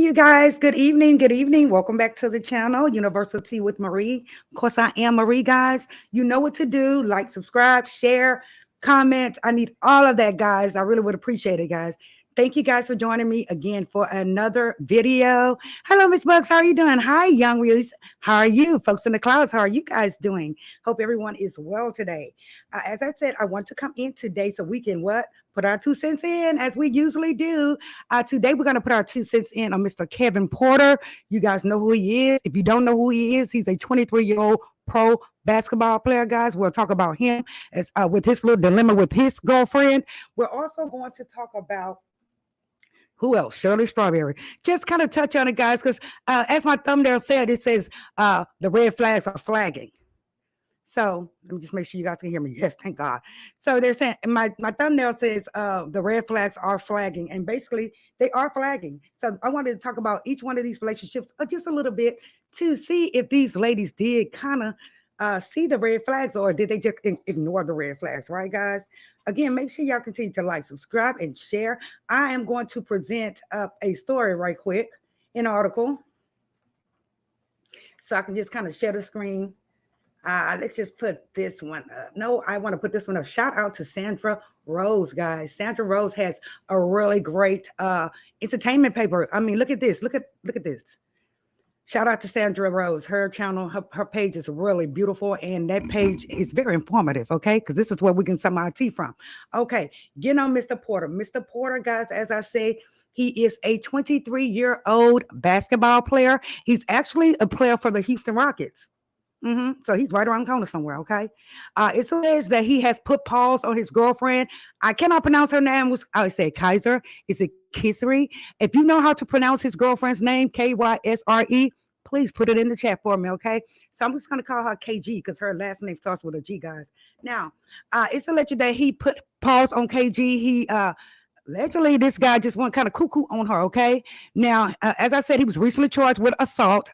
you guys. Good evening. Good evening. Welcome back to the channel, University with Marie. Of course, I am Marie, guys. You know what to do. Like, subscribe, share, comment. I need all of that, guys. I really would appreciate it, guys. Thank you guys for joining me again for another video. Hello, Miss Bugs. How are you doing? Hi, Young Reels. How are you? Folks in the clouds, how are you guys doing? Hope everyone is well today. As I said, I want to come in today so we can what? Put our 2 cents in as we usually do. Today, we're going to put our 2 cents in on Mr. Kevin Porter. You guys know who he is. If you don't know who he is, he's a 23-year-old pro basketball player, guys. We'll talk about him as with his little dilemma with his girlfriend. We're also going to talk about who else? Shirley Strawberry. Just kind of touch on it, guys, because as my thumbnail said, it says the red flags are flagging. So let me just make sure you guys can hear me. Yes, thank God. So they're saying my thumbnail says the red flags are flagging, and basically they are flagging. So I wanted to talk about each one of these relationships just a little bit to see if these ladies did kind of see the red flags, or did they just ignore the red flags, right, guys? Again, make sure y'all continue to like, subscribe, and share. I am going to present up a story right quick, an article, so I can just kind of share the screen. Let's just put this one up. No, I want to put this one up. Shout out to Sandra Rose, guys. Sandra Rose has a really great entertainment paper. I mean, look at this. Look at this. Shout out to Sandra Rose. Her channel, her page is really beautiful, and that page is very informative, okay? Because this is where we can some our tea from. Okay, getting on Mr. Porter. Mr. Porter, guys, as I say, he is a 23-year-old basketball player. He's actually a player for the Houston Rockets. So he's right around the corner somewhere, okay? It's alleged that he has put pause on his girlfriend. I cannot pronounce her name. I say Kaiser. Is it Kissery? If you know how to pronounce his girlfriend's name, Kysre, please put it in the chat for me, okay? So I'm just going to call her KG because her last name starts with a G, guys. Now, it's alleged that he put pause on KG. He allegedly, this guy just went kind of cuckoo on her, okay? Now, as I said, he was recently charged with assault.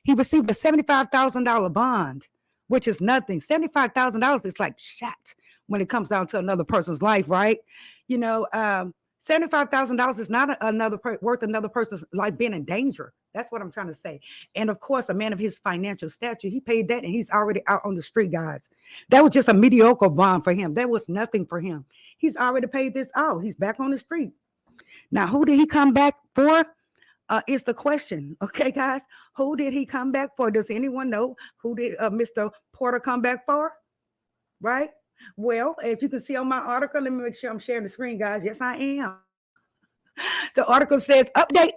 He received a $75,000 bond, which is nothing. $75,000 is like shit when it comes down to another person's life, right? You know, $75,000 is not worth another person's life being in danger. That's what I'm trying to say. And of course, a man of his financial stature, he paid that, and he's already out on the street, guys. That was just a mediocre bond for him. That was nothing for him. He's already paid this out. He's back on the street. Now, who did he come back for? Is the question. Okay, guys? Who did he come back for? Does anyone know who did Mr. Porter come back for? Right? Well, if you can see on my article, let me make sure I'm sharing the screen, guys. Yes, I am. The article says, update.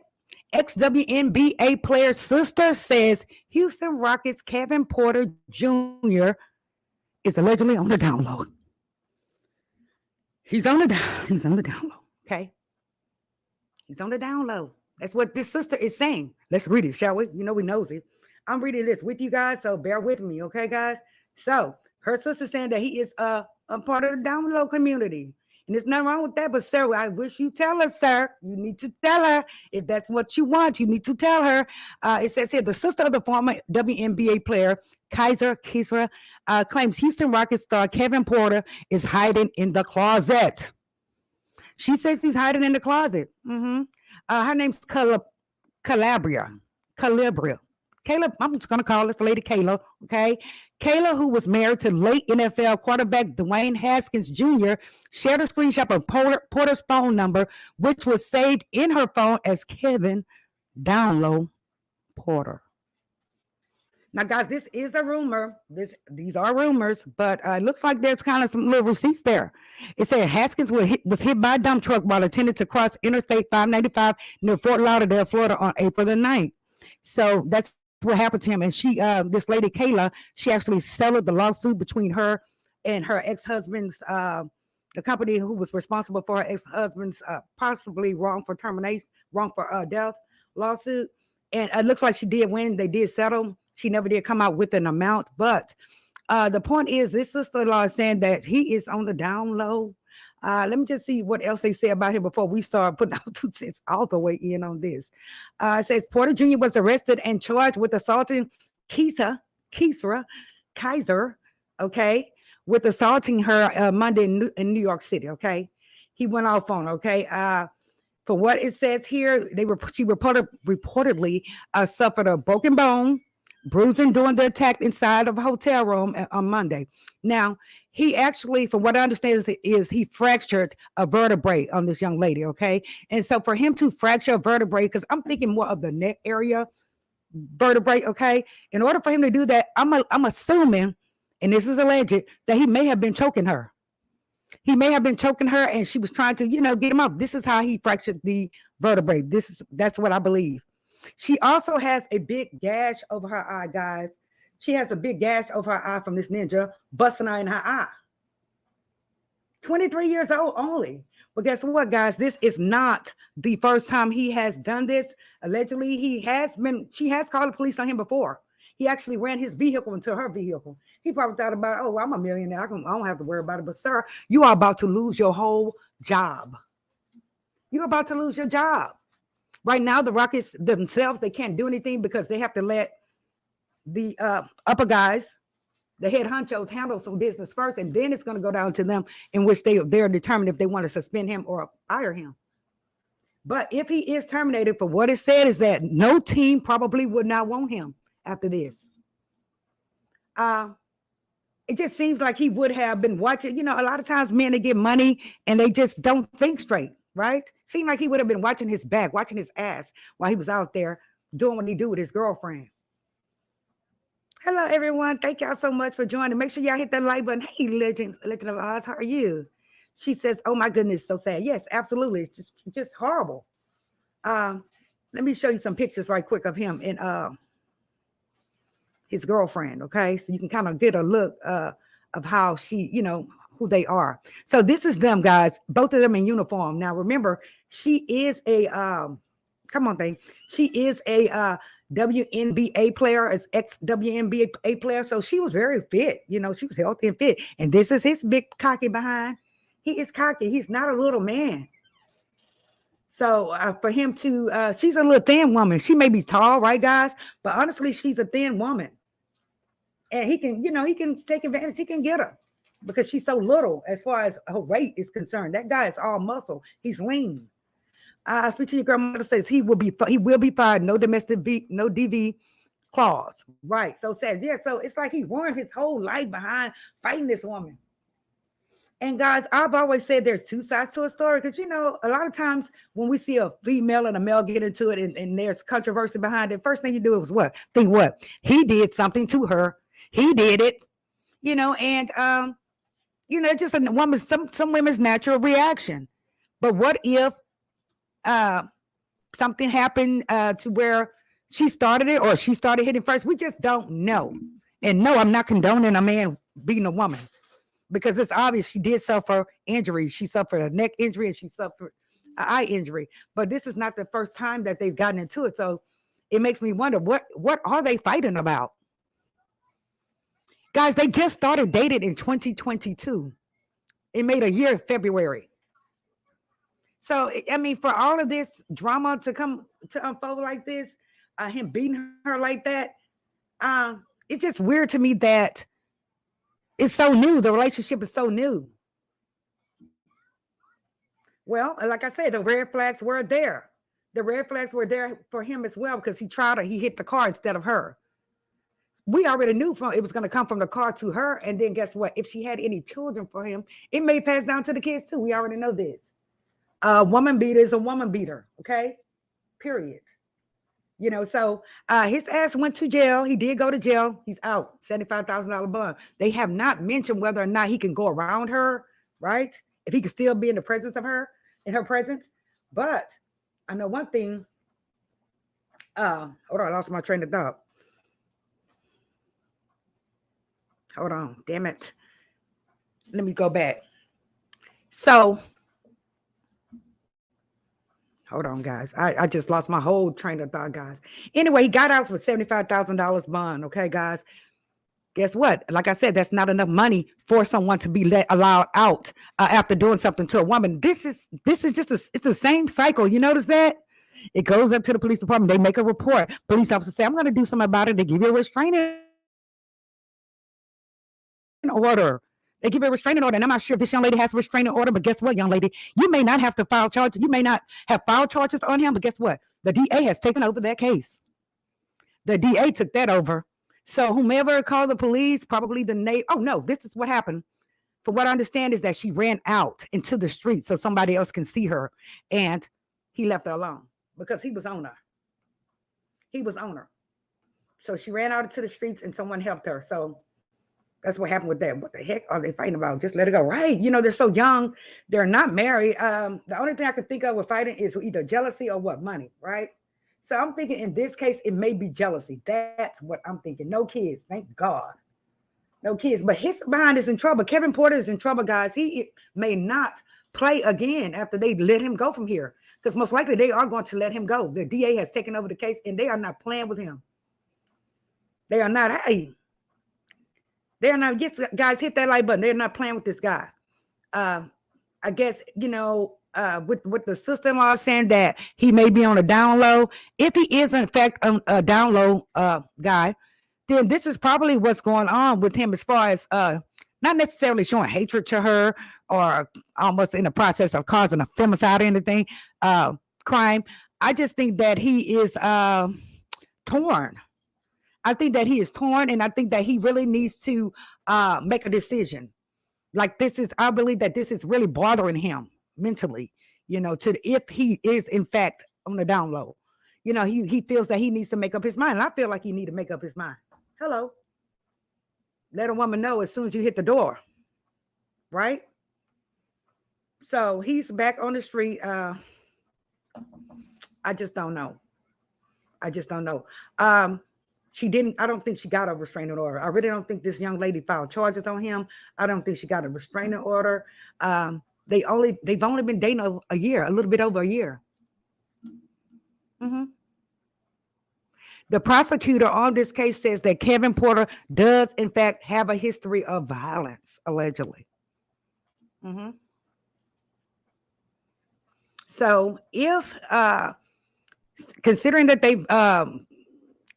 Ex-WNBA player sister says Houston Rockets Kevin Porter Jr. is allegedly on the down low. He's on the down low, okay? He's on the down low. That's what this sister is saying. Let's read it, shall we? You know we knows it. I'm reading this with you guys, so bear with me, okay, guys? So her sister saying that he is a part of the down low community. And there's nothing wrong with that, but sir, I wish you tell her, sir. You need to tell her if that's what you want. You need to tell her. It says here, the sister of the former WNBA player, Kaiser Kisra, claims Houston Rockets star Kevin Porter is hiding in the closet. She says he's hiding in the closet. Her name's Calabria. Kayla, I'm just going to call this lady Kayla, okay? Kayla, who was married to late NFL quarterback Dwayne Haskins Jr., shared a screenshot of Porter's phone number, which was saved in her phone as Kevin Downlow Porter. Now, guys, this is a rumor. These are rumors, but it looks like there's kind of some little receipts there. It said Haskins was hit by a dump truck while attempting to cross Interstate 595 near Fort Lauderdale, Florida on April the 9th. So that's what happened to him. And she, this lady Kayla, she actually settled the lawsuit between her and her ex-husband's, the company who was responsible for her ex-husband's possibly wrongful death lawsuit. And it looks like she did win. They did settle. She never did come out with an amount. But the point is, this sister-in-law is saying that he is on the down low. Let me just see what else they say about him before we start putting our 2 cents all the way in on this. It says Porter Jr. was arrested and charged with assaulting Kaiser, okay, with assaulting her Monday in New York City, okay? He went off on, okay? For what it says here, she reportedly suffered a broken bone, bruising during the attack inside of a hotel room on Monday. Now, he actually, from what I understand, is he fractured a vertebrae on this young lady. Okay, and so for him to fracture a vertebrae, because I'm thinking more of the neck area vertebrae. Okay, in order for him to do that, I'm assuming, and this is alleged, that he may have been choking her. He may have been choking her, and she was trying to, get him up. This is how he fractured the vertebrae. That's what I believe. She also has a big gash over her eye, guys. She has a big gash over her eye from this ninja busting her in her eye. 23 years old only. But guess what, guys? This is not the first time he has done this. Allegedly, she has called the police on him before. He actually ran his vehicle into her vehicle. He probably thought about, oh, I'm a millionaire. I don't have to worry about it. But sir, you are about to lose your whole job. You're about to lose your job. Right now, the Rockets themselves, they can't do anything because they have to let the upper guys, the head honchos, handle some business first. And then it's going to go down to them, in which they're determined if they want to suspend him or fire him. But if he is terminated, for what it said is that no team probably would not want him after this. It just seems like he would have been watching. A lot of times men, they get money and they just don't think straight, right? Seemed like he would have been watching his back, watching his ass while he was out there doing what he do with his girlfriend. Hello, everyone. Thank y'all so much for joining. Make sure y'all hit that like button. Hey, Legend of Oz, how are you? She says, oh my goodness, so sad. Yes, absolutely. It's just horrible. Let me show you some pictures right quick of him and his girlfriend, okay? So you can kind of get a look of how she, who they are. So this is them, guys, both of them in uniform. Now, remember, she is a, she is a WNBA player, as ex-WNBA player. So she was very fit, she was healthy and fit. And this is his big cocky behind. He is cocky. He's not a little man. So for him to, she's a little thin woman. She may be tall, right, guys? But honestly, she's a thin woman. And he can, he can take advantage. He can get her because she's so little as far as her weight is concerned. That guy is all muscle. He's lean. Speak to your grandmother, says he will be fired. No domestic no DV clause. Right. So says, yeah. So it's like he ruined his whole life behind fighting this woman. And guys, I've always said there's two sides to a story because, a lot of times when we see a female and a male get into it and there's controversy behind it, first thing you do is what? Think what? He did something to her. He did it, and, just a woman, some women's natural reaction. But what if something happened to where she started it or she started hitting first? We just don't know. And no, I'm not condoning a man beating a woman, because it's obvious she did suffer injuries. She suffered a neck injury and she suffered an eye injury. But this is not the first time that they've gotten into it. So it makes me wonder, what are they fighting about? Guys, they just started dating in 2022. It made a year in February. So, I mean, for all of this drama to unfold like this, him beating her like that, it's just weird to me that it's so new. The relationship is so new. Well, like I said, the red flags were there. The red flags were there for him as well because he hit the car instead of her. We already knew it was going to come from the car to her. And then guess what? If she had any children for him, it may pass down to the kids too. We already know this. A woman beater is a woman beater. Okay. Period. So his ass went to jail. He did go to jail. He's out. $75,000 bond. They have not mentioned whether or not he can go around her, right? If he can still be in the presence of her, in her presence. But I know one thing. Hold on, I lost my train of thought. Hold on, damn it. Let me go back. So, hold on, guys. I just lost my whole train of thought, guys. Anyway, he got out for $75,000 bond. Okay, guys. Guess what? Like I said, that's not enough money for someone to be allowed out after doing something to a woman. This is just it's the same cycle. You notice that? It goes up to the police department. They make a report. Police officers say, I'm going to do something about it. They give you a restraining order. They give a restraining order. And I'm not sure if this young lady has a restraining order, but guess what, young lady? You may not have to file charges. You may not have filed charges on him, but guess what? The DA has taken over that case. The DA took that over. So whomever called the police, probably the neighbor. Oh, no, this is what happened. From what I understand is that she ran out into the street so somebody else can see her. And he left her alone because he was on her. He was on her. So she ran out into the streets and someone helped her. So that's what happened with that. What the heck are they fighting about? Just let it go. Right. You know, they're so young. They're not married. The only thing I can think of with fighting is either jealousy or what? Money. Right. So I'm thinking in this case, it may be jealousy. That's what I'm thinking. No kids. Thank God. No kids. But his behind is in trouble. Kevin Porter is in trouble, guys. He may not play again after they let him go from here. Because most likely they are going to let him go. The DA has taken over the case and they are not playing with him. They are not. Hey, they're not. Yes, guys, hit that like button. They're not playing with this guy. I guess, you know, with the sister-in-law saying that he may be on a down low. If he is, in fact, a down low guy, then this is probably what's going on with him as far as not necessarily showing hatred to her or almost in the process of causing a femicide or anything, crime. I just think that he is torn. I think that he is torn, and I think that he really needs to make a decision. Like I believe that this is really bothering him mentally, you know, if he is in fact on the down low. You know, he feels that he needs to make up his mind. And I feel like he needs to make up his mind. Hello. Let a woman know as soon as you hit the door. Right? So he's back on the street. I just don't know. I don't think she got a restraining order. I really don't think this young lady filed charges on him. I don't think she got a restraining order. They've only been dating a year, a little bit over a year. Mm-hmm. The prosecutor on this case says that Kevin Porter does, in fact, have a history of violence, allegedly. Mm-hmm. So if, considering that they've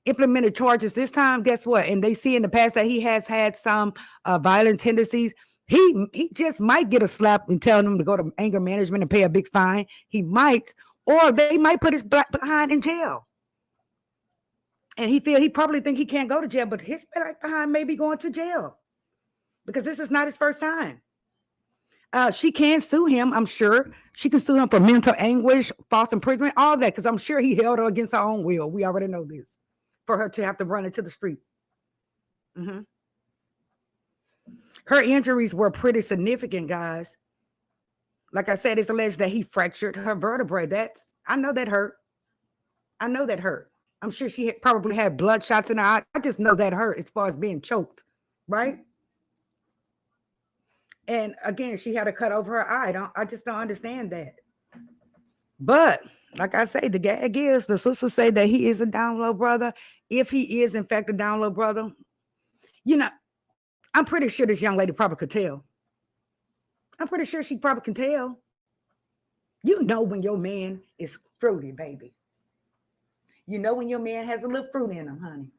implemented charges this time, guess what? And they see in the past that he has had some violent tendencies. He just might get a slap and tell them to go to anger management and pay a big fine. He might, or they might put his behind in jail. And he probably think he can't go to jail, but his behind may be going to jail because this is not his first time. She can sue him, I'm sure. She can sue him for mental anguish, false imprisonment, all that, because I'm sure he held her against her own will. We already know this. For her to have to run into the street. Mm-hmm. Her injuries were pretty significant, guys. Like I said, it's alleged that he fractured her vertebrae. I know that hurt. I'm sure she probably had blood shots in her eye. I just know that hurt as far as being choked, right? And again, she had a cut over her eye. I just don't understand that. But like I say, the gag is the sisters say that he is a down low brother. If he is, in fact, a down low brother, you know, I'm pretty sure this young lady probably could tell. I'm pretty sure she probably can tell. You know when your man is fruity, baby. You know when your man has a little fruit in him, honey.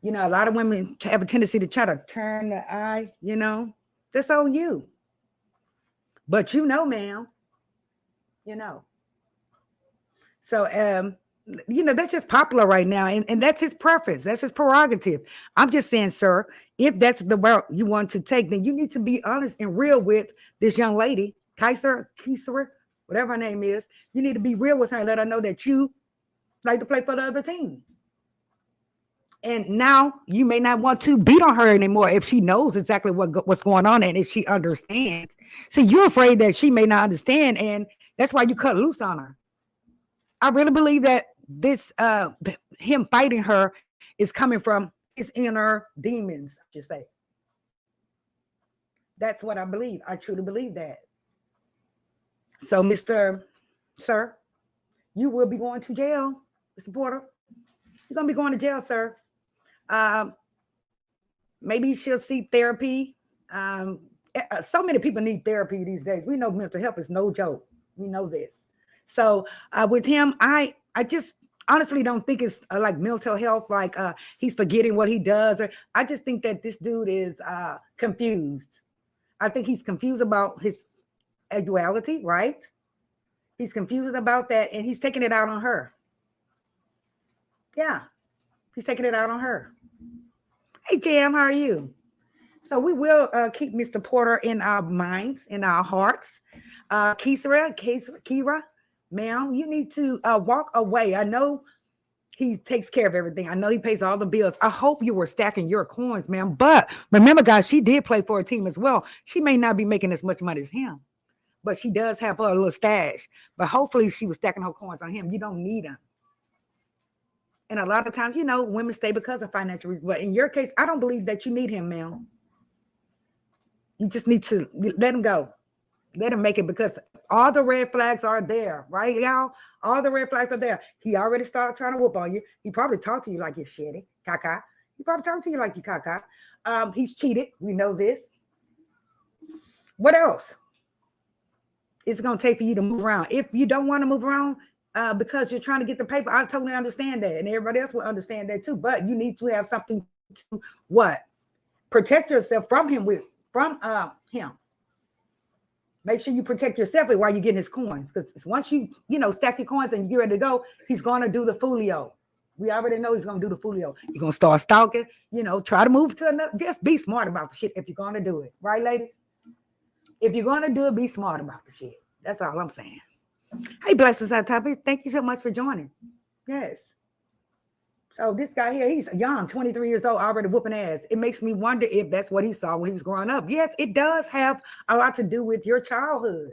You know, a lot of women have a tendency to try to turn the eye, you know. That's on you. But you know, ma'am. You know. So, you know, that's just popular right now. And that's his preference. That's his prerogative. I'm just saying, sir, if that's the route you want to take, then you need to be honest and real with this young lady, Kaiser, whatever her name is. You need to be real with her and let her know that you like to play for the other team. And now you may not want to beat on her anymore if she knows exactly what's going on and if she understands. See, you're afraid that she may not understand, and that's why you cut loose on her. I really believe that this him fighting her is coming from his inner demons, I should say. That's what I believe. I truly believe that. So, Sir, you will be going to jail, Mr. Porter. You're going to be going to jail, sir. Maybe she'll seek therapy. So many people need therapy these days. We know mental health is no joke. We know this. So with him, I honestly don't think it's like mental health, like he's forgetting what he does, or I just think that this dude is confused. I think he's confused about his duality, right? He's confused about that, and he's taking it out on her. Yeah, he's taking it out on her. Hey, Jam, how are you? So we will keep Mr. Porter in our minds, in our hearts. Kira, ma'am, you need to walk away. I know he takes care of everything. I know he pays all the bills. I hope you were stacking your coins, ma'am. But remember, guys, she did play for a team as well. She may not be making as much money as him, but she does have her little stash. But hopefully she was stacking her coins on him. You don't need them. And a lot of times, women stay because of financial reasons. But in your case, I don't believe that you need him, ma'am. You just need to let him go. Let him make it, because all the red flags are there, right, y'all? All the red flags are there. He already started trying to whoop on you. He probably talked to you like you're shitty, caca. He probably talked to you like you caca. He's cheated. We know this. What else it's going to take for you to move around? If you don't want to move around because you're trying to get the paper, I totally understand that. And everybody else will understand that too. But you need to have something to what? Protect yourself from him from him. Make sure you protect yourself while you're getting his coins. Because once you stack your coins and you're ready to go, he's going to do the folio. We already know he's going to do the folio. You're going to start stalking, try to move to another. Just be smart about the shit if you're going to do it. Right, ladies? If you're going to do it, be smart about the shit. That's all I'm saying. Hey, blessings on top of it. Thank you so much for joining. Yes. So this guy here, he's young, 23 years old, already whooping ass. It makes me wonder if that's what he saw when he was growing up. Yes, it does have a lot to do with your childhood.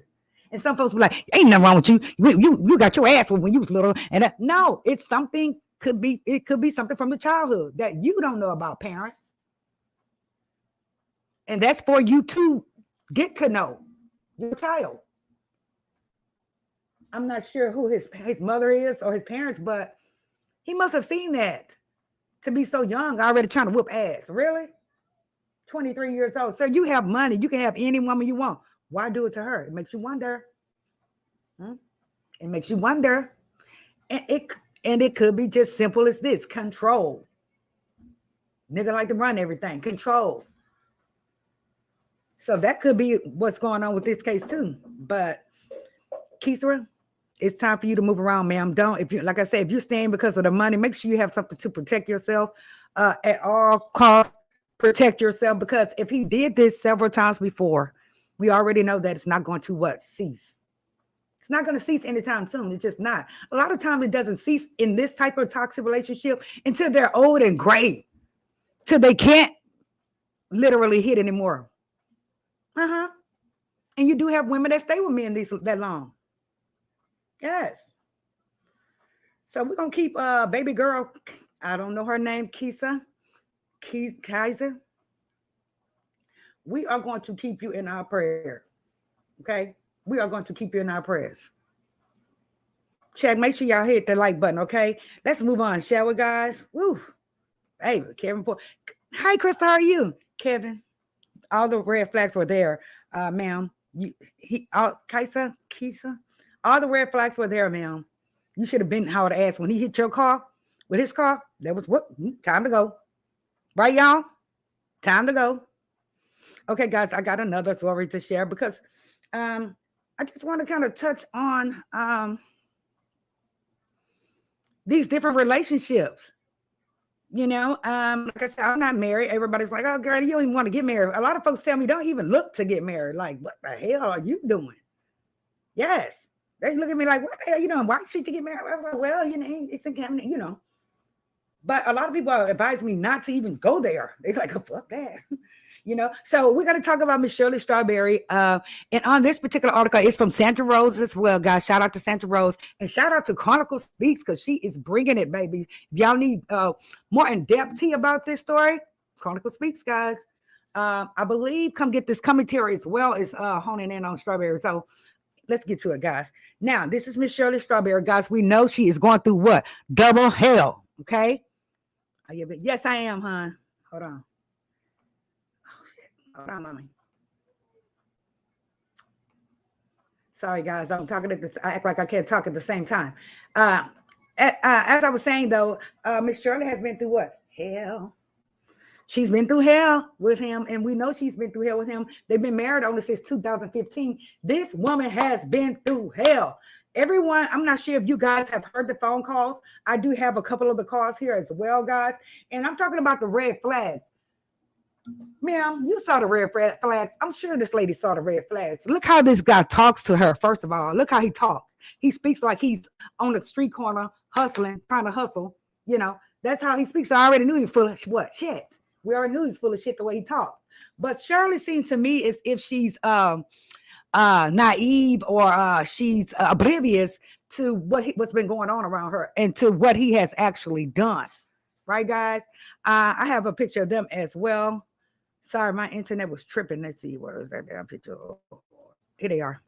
And some folks be like, ain't nothing wrong with you. You got your ass when you was little. And no, it could be something from the childhood that you don't know about, parents. And that's for you to get to know your child. I'm not sure who his mother is or his parents, but he must have seen that to be so young, already trying to whoop ass. Really? 23 years old. Sir, you have money. You can have any woman you want. Why do it to her? It makes you wonder. It makes you wonder. And it could be just simple as this: control. Nigga like to run everything. Control. So that could be what's going on with this case too. But Keisha, it's time for you to move around, ma'am. Like I said, if you're staying because of the money, make sure you have something to protect yourself at all costs. Protect yourself, because if he did this several times before, we already know that it's not going to cease. It's not going to cease anytime soon. It's just not. A lot of times it doesn't cease in this type of toxic relationship until they're old and gray, till they can't literally hit anymore. And you do have women that stay with men that long. Yes. So we're going to keep baby girl, I don't know her name, Kaiser. We are going to keep you in our prayer. Okay? We are going to keep you in our prayers. Check, make sure y'all hit the like button, okay? Let's move on, shall we, guys? Woo. Hey, Kevin. Hi, Chris, how are you? Kevin, all the red flags were there, ma'am. Kaiser, all the red flags were there, ma'am. You should have been how to ask when he hit your car with his car. That was what time to go. Right, y'all? Time to go. Okay, guys, I got another story to share because I just want to kind of touch on these different relationships. Like I said, I'm not married. Everybody's like, oh, girl, you don't even want to get married. A lot of folks tell me don't even look to get married. Like, what the hell are you doing? Yes. They look at me like, what the hell you doing? Why should you get married? I was like, well, it's a cabinet, But a lot of people advise me not to even go there. They're like, oh, fuck that. So we're going to talk about Miss Shirley Strawberry. And on this particular article, it's from Sandra Rose as well, guys. Shout out to Sandra Rose. And shout out to Chronicle Speaks, because she is bringing it, baby. If y'all need more in-depth about this story, Chronicle Speaks, guys. I believe Come Get This commentary as well is honing in on Strawberry. So let's get to it, guys. Now, this is Miss Shirley Strawberry, guys. We know she is going through what? Double hell, okay? Yes, I am, hon. Hold on. Oh, shit. Hold on, mommy. Sorry, guys. I'm talking I act like I can't talk at the same time. As I was saying though, Miss Shirley has been through what? Hell. She's been through hell with him, and we know she's been through hell with him. They've been married only since 2015. This woman has been through hell. Everyone, I'm not sure if you guys have heard the phone calls. I do have a couple of the calls here as well, guys. And I'm talking about the red flags. Ma'am, you saw the red flags. I'm sure this lady saw the red flags. Look how this guy talks to her, first of all. Look how he talks. He speaks like he's on the street corner hustling, trying to hustle. You know, that's how he speaks. So I already knew he was full of what? Shit. We already knew he's full of shit the way he talks. But Shirley seems to me as if she's naive or she's oblivious to what's been going on around her and to what he has actually done. Right, guys? I have a picture of them as well. Sorry, my internet was tripping. Let's see. Where is that damn picture? Here they are.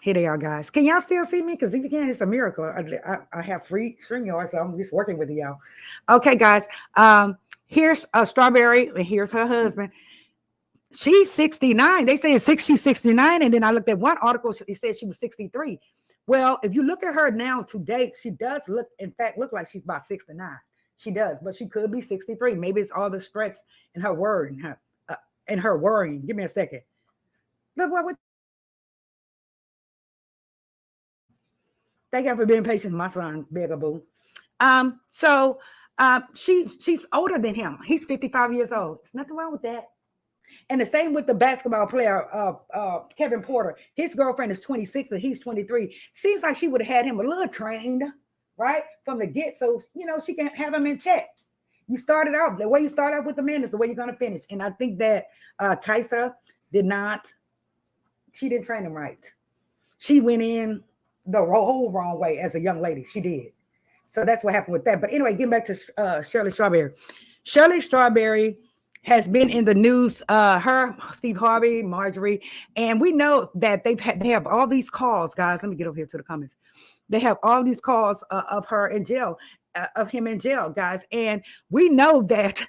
Here they are, guys. Can y'all still see me? Because if you can, it's a miracle. I have free StreamYard, so I'm just working with y'all. Okay, guys. Here's a Strawberry, and here's her husband. She's 69. They say she's 69, and then I looked at one article. It said she was 63. Well, if you look at her now to date, she does look like she's about 69. She does, but she could be 63. Maybe it's all the stress and her worrying. Give me a second. But what? Thank you for being patient, my son, Bigaboo. She's older than him. He's 55 years old. There's nothing wrong with that. And the same with the basketball player, Kevin Porter. His girlfriend is 26 and he's 23. Seems like she would have had him a little trained, right, from the get, so she can have him in check. You started out the way you start out with the man is the way you're going to finish. And I think that Kaisa she didn't train him right. She went in the whole wrong way as a young lady. She did. So that's what happened with that. But anyway, getting back to Shirley Strawberry. Shirley Strawberry has been in the news, her, Steve Harvey, Marjorie, and we know that they have all these calls, guys. Let me get over here to the comments. They have all these calls of her in jail, of him in jail, guys. And we know that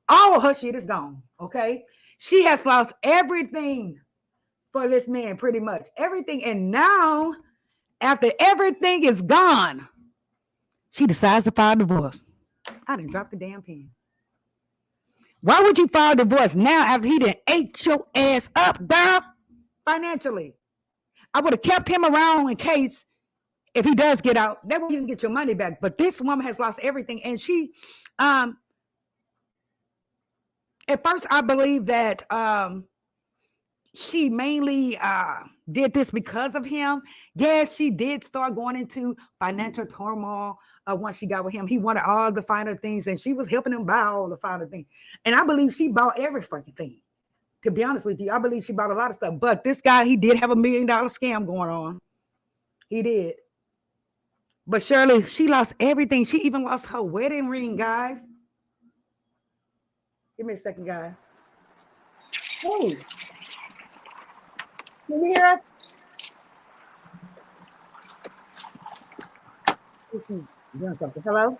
all of her shit is gone, okay? She has lost everything for this man, pretty much. Everything. And now, after everything is gone, she decides to file divorce. I done dropped the damn pen. Why would you file divorce now after he done ate your ass up, girl, financially? I would have kept him around in case if he does get out, that way you can get your money back. But this woman has lost everything. And she, at first I believe that she mainly did this because of him. Yes, she did start going into financial turmoil once she got with him. He wanted all the finer things, and she was helping him buy all the finer things. And I believe she bought every fucking thing. To be honest with you, I believe she bought a lot of stuff. But this guy, he did have $1 million scam going on. He did. But Shirley, she lost everything. She even lost her wedding ring, guys. Give me a second, guys. Hey. Can you hear us? She's doing something. Hello?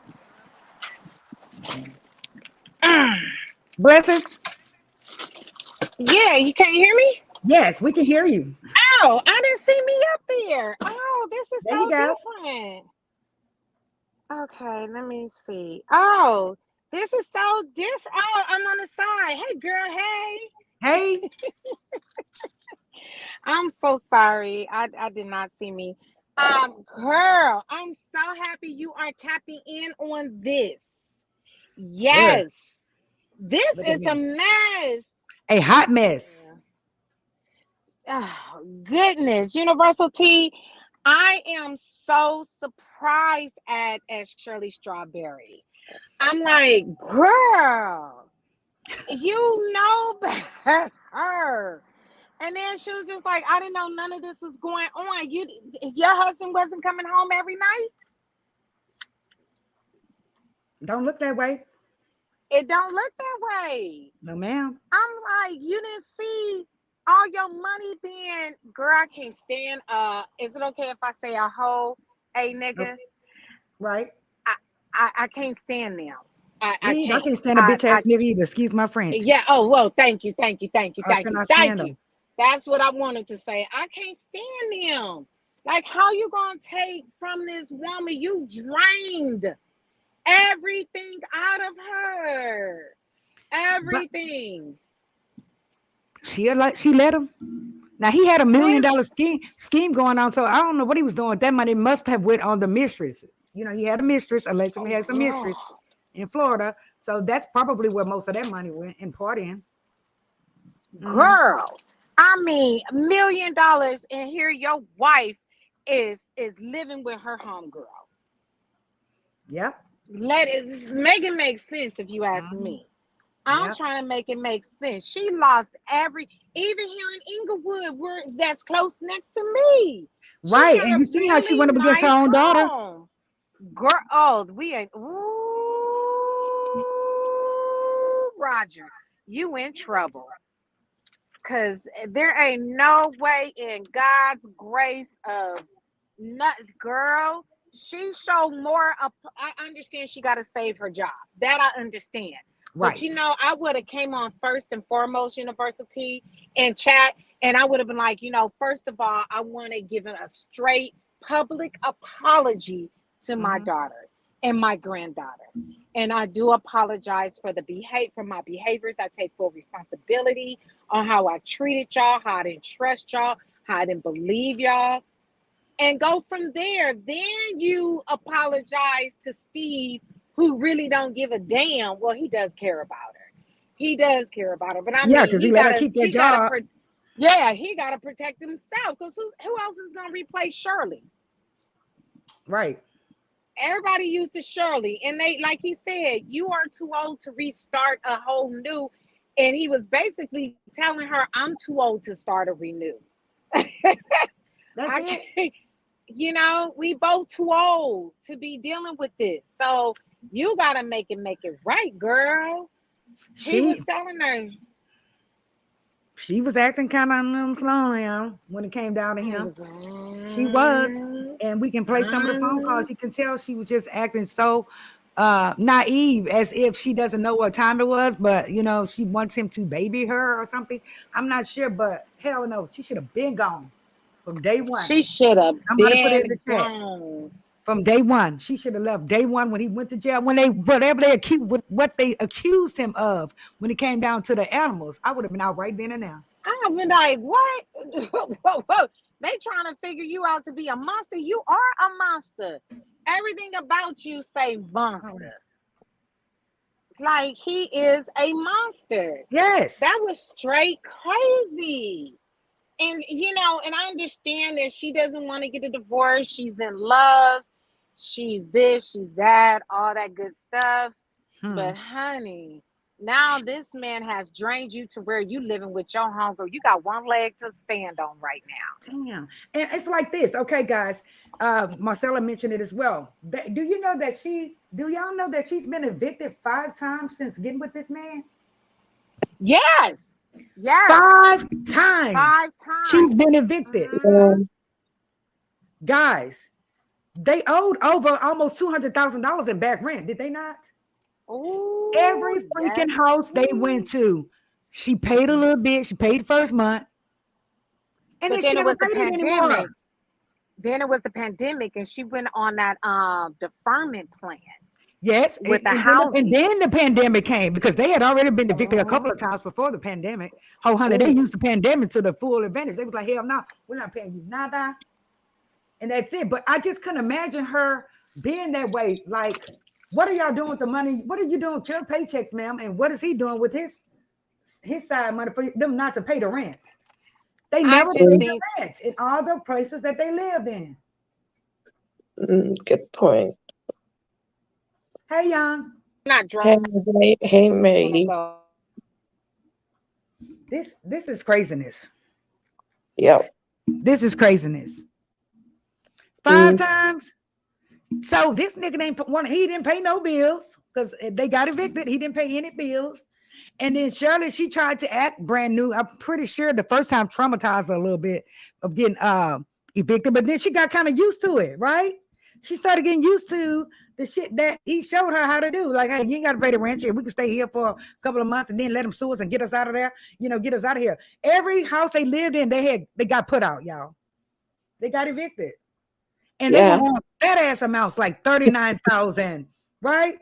Blessing? Yeah, can you hear me? Yes, we can hear you. Oh, I didn't see me up there. Oh, this is there so different. Okay, let me see. Oh, this is so different. Oh, I'm on the side. Hey, girl. Hey. Hey. I'm so sorry. I did not see me. Girl, I'm so happy you are tapping in on this. Yes. Good. This is a mess. A hot mess. Oh, goodness. Universal T, I am so surprised at Shirley Strawberry. I'm like, girl, you know better. And then she was just like, I didn't know none of this was going on. Your husband wasn't coming home every night? Don't look that way. It don't look that way. No, ma'am. I'm like, you didn't see all your money being, girl, I can't stand, is it okay if I say a hoe, a nigga? Right. I can't stand them. I can't stand a bitch ass nigga either. Excuse my French. Yeah. Oh, well, thank you. That's what I wanted to say. I can't stand them. Like, how you gonna take from this woman? You drained everything out of her. But Everything. she let him. Now he had $1 million This scheme going on, so I don't know what he was doing with that money. Must have went on the mistress. You know, he had a mistress, allegedly has a mistress girl, in Florida, so that's probably where most of that money went in partying. Mm-hmm. girl. I mean, $1 million, and here your wife is living with her homegirl. Yep. Let it make it make sense if you ask Mm-hmm. me. I'm Yep. trying to make it make sense. She lost even here in Inglewood, where that's close next to me. She Right, had and a you see how she really went up against her nice own daughter. home. Girl, oh, we ain't. Ooh, Roger, you in trouble. Cause there ain't no way in God's grace of not girl. She showed more. I understand she got to save her job. That I understand. But Right. I would have came on first and foremost, University, and chat, and I would have been like, first of all, I want to give a straight public apology to my Mm-hmm. daughter and my granddaughter. And I do apologize for my behaviors. I take full responsibility on how I treated y'all, how I didn't trust y'all, how I didn't believe y'all, and go from there. Then you apologize to Steve, who really don't give a damn. Well, he does care about her. He does care about her, but I Yeah, mean, because he let her keep that job. yeah, he gotta protect himself. Because who else is gonna replace Shirley? Right. Everybody used to Shirley, and they, like he said, you are too old to restart a whole new. And he was basically telling her, I'm too old to start a renew. That's I it. can't, we both too old to be dealing with this. So you gotta make it right, girl. He was She telling her, she was acting kind of unflowing when it came down to he him. was, She was, and we can play some of the phone calls. You can tell she was just acting so naive, as if she doesn't know what time it was, but she wants him to baby her or something. I'm not sure, but hell no, she should have been gone from day one. she should have Somebody put it in been the chat. gone. From day one, she should have left day one when he went to jail. When what they accused him of, when it came down to the animals, I would have been out right then and now. I've been like, what? Whoa, whoa. They trying to figure you out to be a monster. You are a monster. Everything about you say monster. Like, he is a monster. Yes. That was straight crazy. And and I understand that she doesn't want to get a divorce. She's in love. She's this, she's that, all that good stuff. But honey, now this man has drained you to where you living with your hunger. You got one leg to stand on right now. Damn. And it's like this, okay, guys. Marcella mentioned it as well. Do y'all know that she's been evicted 5 times since getting with this man? Yes. 5 times. 5 times. She's been evicted. Mm-hmm. Guys, they owed over almost $200,000 in back rent, did they not? Ooh, Every freaking house they went to, she paid a little bit. She paid the first month, and then she never paid it anymore. Then it was the pandemic, and she went on that deferment plan. Yes, with the housing. And then the pandemic came, because they had already been evicted a couple of times before the pandemic. Oh, honey, they used the pandemic to the full advantage. They was like, hell no, we're not paying you nada. And that's it. But I just couldn't imagine her being that way. Like, what are y'all doing with the money? What are you doing with your paychecks, ma'am? And what is he doing with his side money for them not to pay the rent? They never paid the rent in all the places that they lived in. Good point. Hey, Young. Not drunk. Hey, Maggie. This is craziness. Yep. This is craziness. 5 times. So this nigga he didn't pay no bills because they got evicted. He didn't pay any bills. And then Shirley, she tried to act brand new. I'm pretty sure the first time traumatized her a little bit of getting evicted, but then she got kind of used to it, right? She started getting used to the shit that he showed her how to do. Like, hey, you ain't got to pay the rent. We can stay here for a couple of months and then let them sue us and get us out of there. Get us out of here. Every house they lived in, they got put out, y'all. They got evicted. And they Yeah. want that ass amounts like 39,000, right?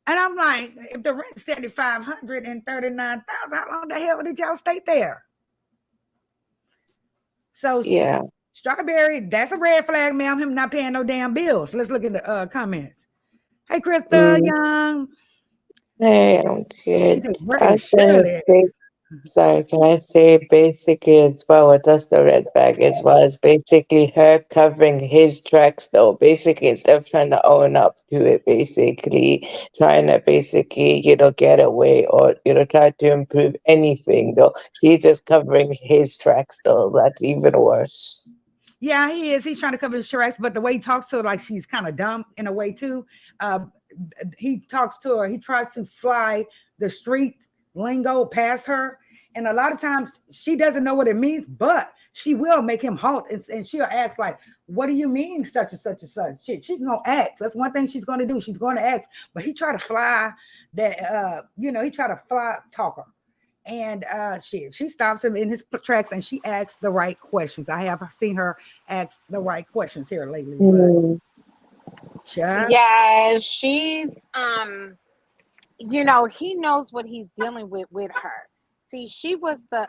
And I'm like, if the rent's 7,500 and 39,000, how long the hell did y'all stay there? So Yeah. Strawberry, that's a red flag, ma'am. Him not paying no damn bills. Let's look at the comments. Hey, Krista Mm. Young. Hey, I'm She good. said, where I is Shirley? think sorry, can I say basically as well what that's the red flag as well as basically her covering his tracks though. Basically instead of trying to own up to it, basically trying to basically, get away or try to improve anything though. She's just covering his tracks though. That's even worse. Yeah, he is. He's trying to cover his tracks, but the way he talks to her, like she's kind of dumb in a way too. Uh, he talks to her. He tries to fly the street lingo past her, and a lot of times she doesn't know what it means, but she will make him halt, and she'll ask like, "What do you mean, such and such and such?" She's gonna ask. That's one thing she's gonna do. She's gonna ask, but he tried to fly that. He tried to fly talk her. And she stops him in his tracks and she asks the right questions. I have seen her ask the right questions here lately, but Mm. Yeah, she's he knows what he's dealing with her. See, she was the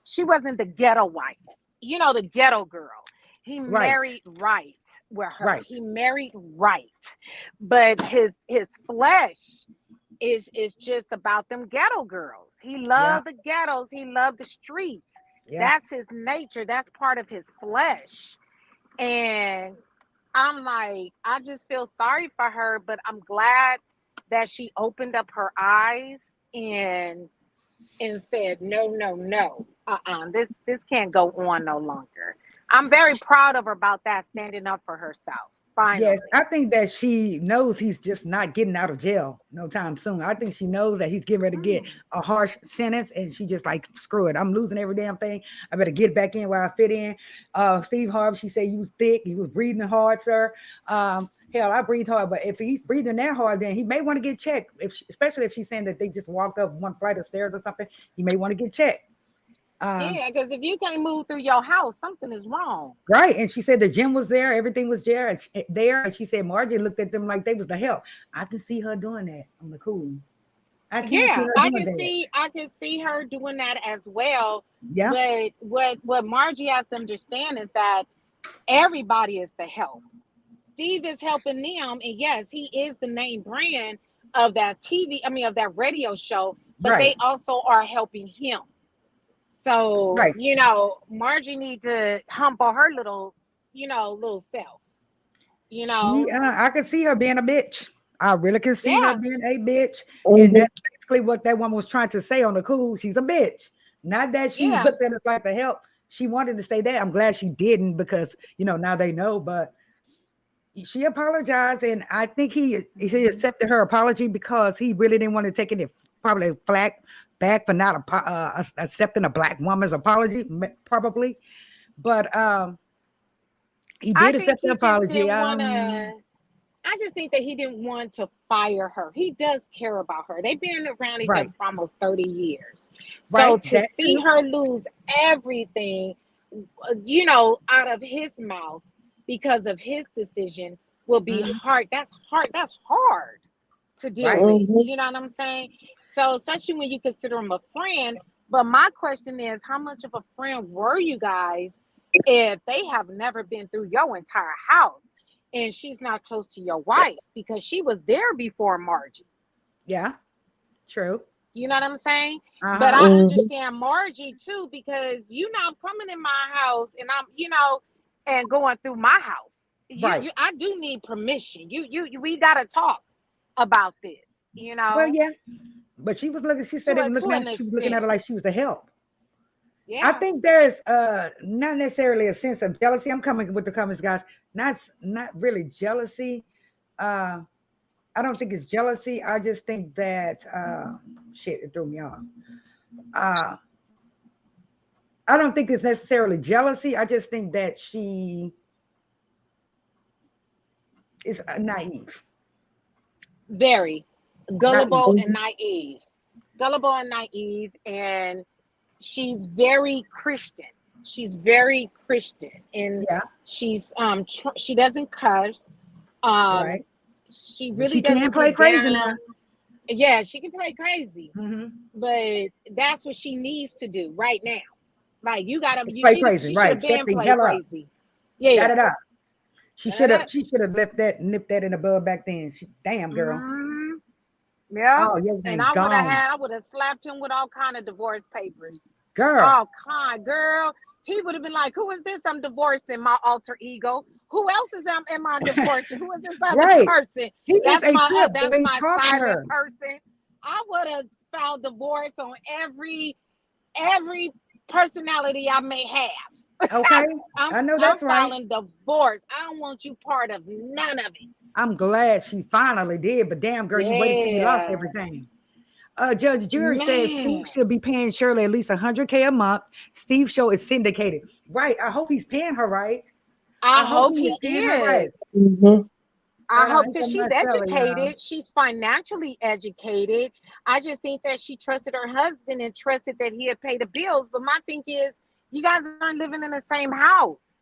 she wasn't the ghetto wife, the ghetto girl. He right, married right with her. right, He married right. But his flesh is just about them ghetto girls. He yeah, loved the ghettos, he loved the streets. yeah. That's his nature, that's part of his flesh. And I'm like, I just feel sorry for her, but I'm glad that she opened up her eyes and said, no, no, no, this can't go on no longer. I'm very proud of her about that, standing up for herself. Yes, Finally, I think that she knows he's just not getting out of jail no time soon. I think she knows that he's getting ready to get a harsh sentence, and she just like, screw it. I'm losing every damn thing. I better get back in where I fit in. Steve Harvey, she said you was thick, you was breathing hard, sir. Hell, I breathe hard, but if he's breathing that hard, then he may want to get checked. Especially if she's saying that they just walked up one flight of stairs or something, he may want to get checked. yeah, because if you can't move through your house, something is wrong. Right. And she said the gym was there, everything was there. And she said Margie looked at them like they was the help. I can see her doing that. I'm like, cool. I can't see Yeah, her I doing can that. see her doing that as well. Yeah. But what Margie has to understand is that everybody is the help. Steve is helping them, and yes, he is the name brand of that of that radio show, but they Right. also are helping him. So, Right. Margie needs to humble her little self, you know. I can see her being a bitch. I really can see her Yeah, being a bitch. And Mhm. that's basically what that woman was trying to say on the cool. She's a bitch. Not that she yeah. looked at us like the help. She wanted to say that. I'm glad she didn't because now they know, but she apologized, and I think he accepted her apology because he really didn't want to take it probably flack back for not accepting a black woman's apology, probably. But he I did think accept the he just apology. didn't want to. I just think that he didn't want to fire her. He does care about her. They've been around each other Right, for almost 30 years. So right, to that see too. her lose everything, out of his mouth because of his decision will be Mhm. hard. That's hard. That's hard to deal Right. with. Mhm. You know what I'm saying? So, especially when you consider him a friend. But my question is, how much of a friend were you guys if they have never been through your entire house and she's not close to your wife because she was there before Margie? Yeah, true. You know what I'm saying? But Uh-huh. I Mhm. understand Margie too because you not coming in my house and I'm, and going through my house. Right. I do need permission. We gotta talk about this, Well, yeah. But she said they were to looking an at she was looking at extent. her like she was the help. I Yeah. think there's not necessarily a sense of jealousy. I'm coming with the comments, guys. Not really jealousy. Uh I don't think it's jealousy. I just think that shit, it threw me off. Uh I don't think it's necessarily jealousy. I just think that she is naive. Very gullible Naive. and Mhm. naive. Gullible and naive, and she's very Christian. She's very Christian, and Yeah, she's she doesn't cuss. Um, right. she But really she can doesn't play get crazy now. down. Yeah, she can play crazy, Mm-hmm. but that's what she needs to do right now. Like you gotta, It's you play she crazy, she should right? have Shut been the play hell up. crazy. Shut Yeah, it up. She shut should have. up. She should have nipped that in the bud back then. Damn girl. Mhm. Yeah, Oh, and everything's gone, I would have slapped him with all kind of divorce papers. girl. All kind, girl. He would have been like, "Who is this? I'm divorcing my alter ego. Who else am I divorcing? Who is this other Right. person? He is a trip the That's way he my talked to silent her. person." I would have filed divorce on every personality I may have. Okay, I'm I know I'm that's right. filing divorce. I don't want you part of none of it. I'm glad she finally did, but damn girl, you waited till you lost Yeah, everything. Judge Jury says Steve man. should be paying Shirley at least 100K a month. Steve's show is syndicated. Right. I hope he's paying her right. I I hope hope he is he paying her right. is. Mm-hmm. I hope Ain't because that she's much Shirley, y'all. educated, she's financially educated. I just think that she trusted her husband and trusted that he'd pay the bills. But my thing is, you guys aren't living in the same house.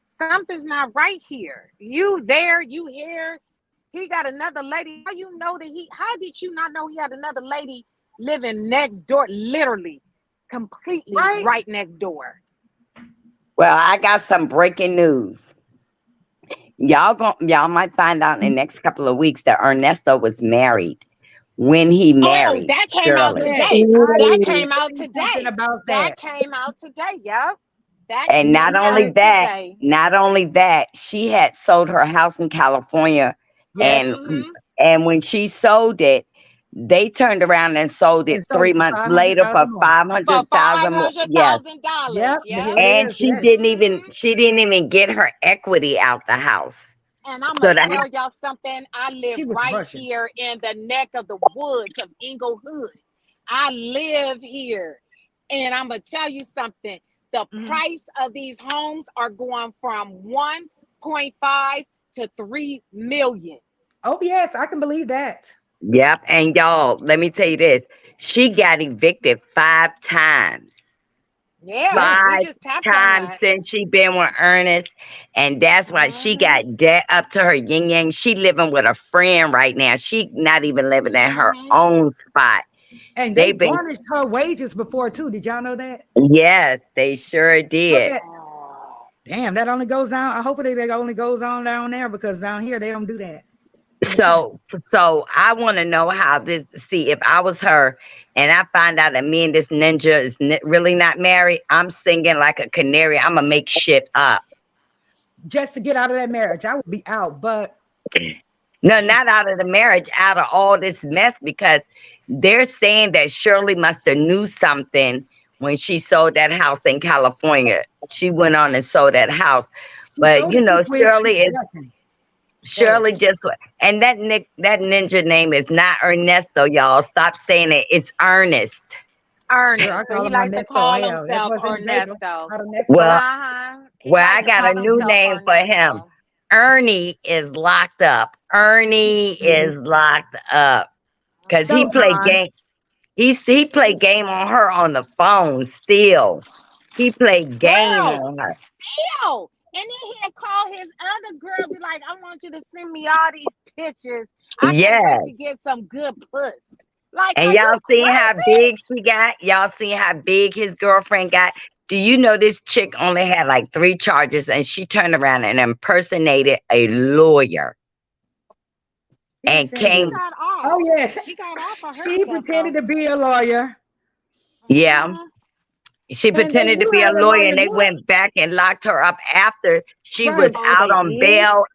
Something's not right here. You there, you here. He got another lady. How you know that how did you not know he had another lady living next door, literally, completely Right? right next door? Well, I got some breaking news. Y'all might find out in the next couple of weeks that Ernesto was married when he Oh, married that came out Shirley. Yes. today. I That did came out see something today. about That that. came out today. Yep. That And Did not came you only out say? that, today. she had sold her house in California, Yes. and Mm-hmm. when she sold it, they turned around and sold it And sold three it for months later 500,000 for more. five For hundred five thousand more. hundred Yes, thousand dollars. Yep. Yep. Here it and is. Yes. Mm-hmm. she didn't even get her equity out the house. And I'm So gonna the house, tell y'all something. I live She was right rushing. here in the neck of the woods of Inglewood. I live here, and I'm gonna tell you something. The Mhm. price of these homes are going from 1.5 to 3 million. Oh, yes. I can believe that. yep, and y'all, let me tell you this: she got evicted 5 times. Yeah, Yes. we Five just tapped on times that. since she been with Ernest, and that's why she Mm-hmm. got debt up to her yin yang. She living with a friend right now. She not even living in her Mm-hmm. own spot. And they They've been, garnished her wages before, too. Did y'all know that? yes, they sure Look did. at, Oh. damn, that only goes down. I hope that only goes on down there because down here they don't do that. So, I want to know how this. See, if I was her, and I find out that me and this ninja is really not married, I'm singing like a canary. I'm gonna make shit up. Just to get out of that marriage, I would be out. But No, damn, not out of the marriage, out of all this mess, because they're saying that Shirley must have knew something when she sold that house in California. She went on and sold that house, she but sold it too quick. She's Shirley is rushing. Go ahead. Shirley just, and that ninja name is not Ernesto, y'all. Stop saying it. It's Ernest. Girl, I Ernest. So call he him my likes to Nesto. call Hell, that's himself what's in the paper. Ernesto. Out of Nesto. Well, Uh-huh. He I likes to got a call new himself name for him. Ernesto. Ernie is locked up. Ernie Yes. is locked up because he So Mm-hmm. played on. game. He played game on her on the phone still. He played game Girl, on her. still. And then he'll call his other girl, be like, I want you to send me all these pictures. I can't wait Yes. to get some good puss. Like, And are you y'all seen how crazy? big she got? Y'all seen how big his girlfriend got? Do you know this chick only had like 3 charges and she turned around and impersonated a lawyer and Yes, She came, indeed. got off. Oh, yes. She got off of her She stuff, pretended though. to be a lawyer. yeah, Mm-hmm. she And they pretended to knew be how a the lawyer and lawyers they work. went back and locked her up after she was Right. Oh, out they on did? bail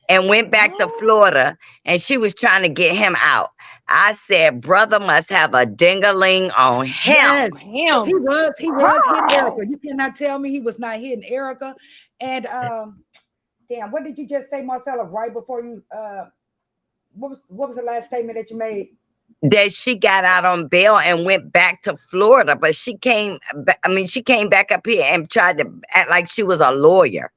and went back to What? Florida and she was trying to get him out. I said, brother must have a ding-a-ling on him. Yes. On Because him. he was hitting Girl. Erica. You cannot tell me he was not hitting Erica. And damn, what did you just say, Marcella, right before you what was the last statement that you made? That she got out on bail and went back to Florida, but she came, she came back up here and tried to act like she was a lawyer.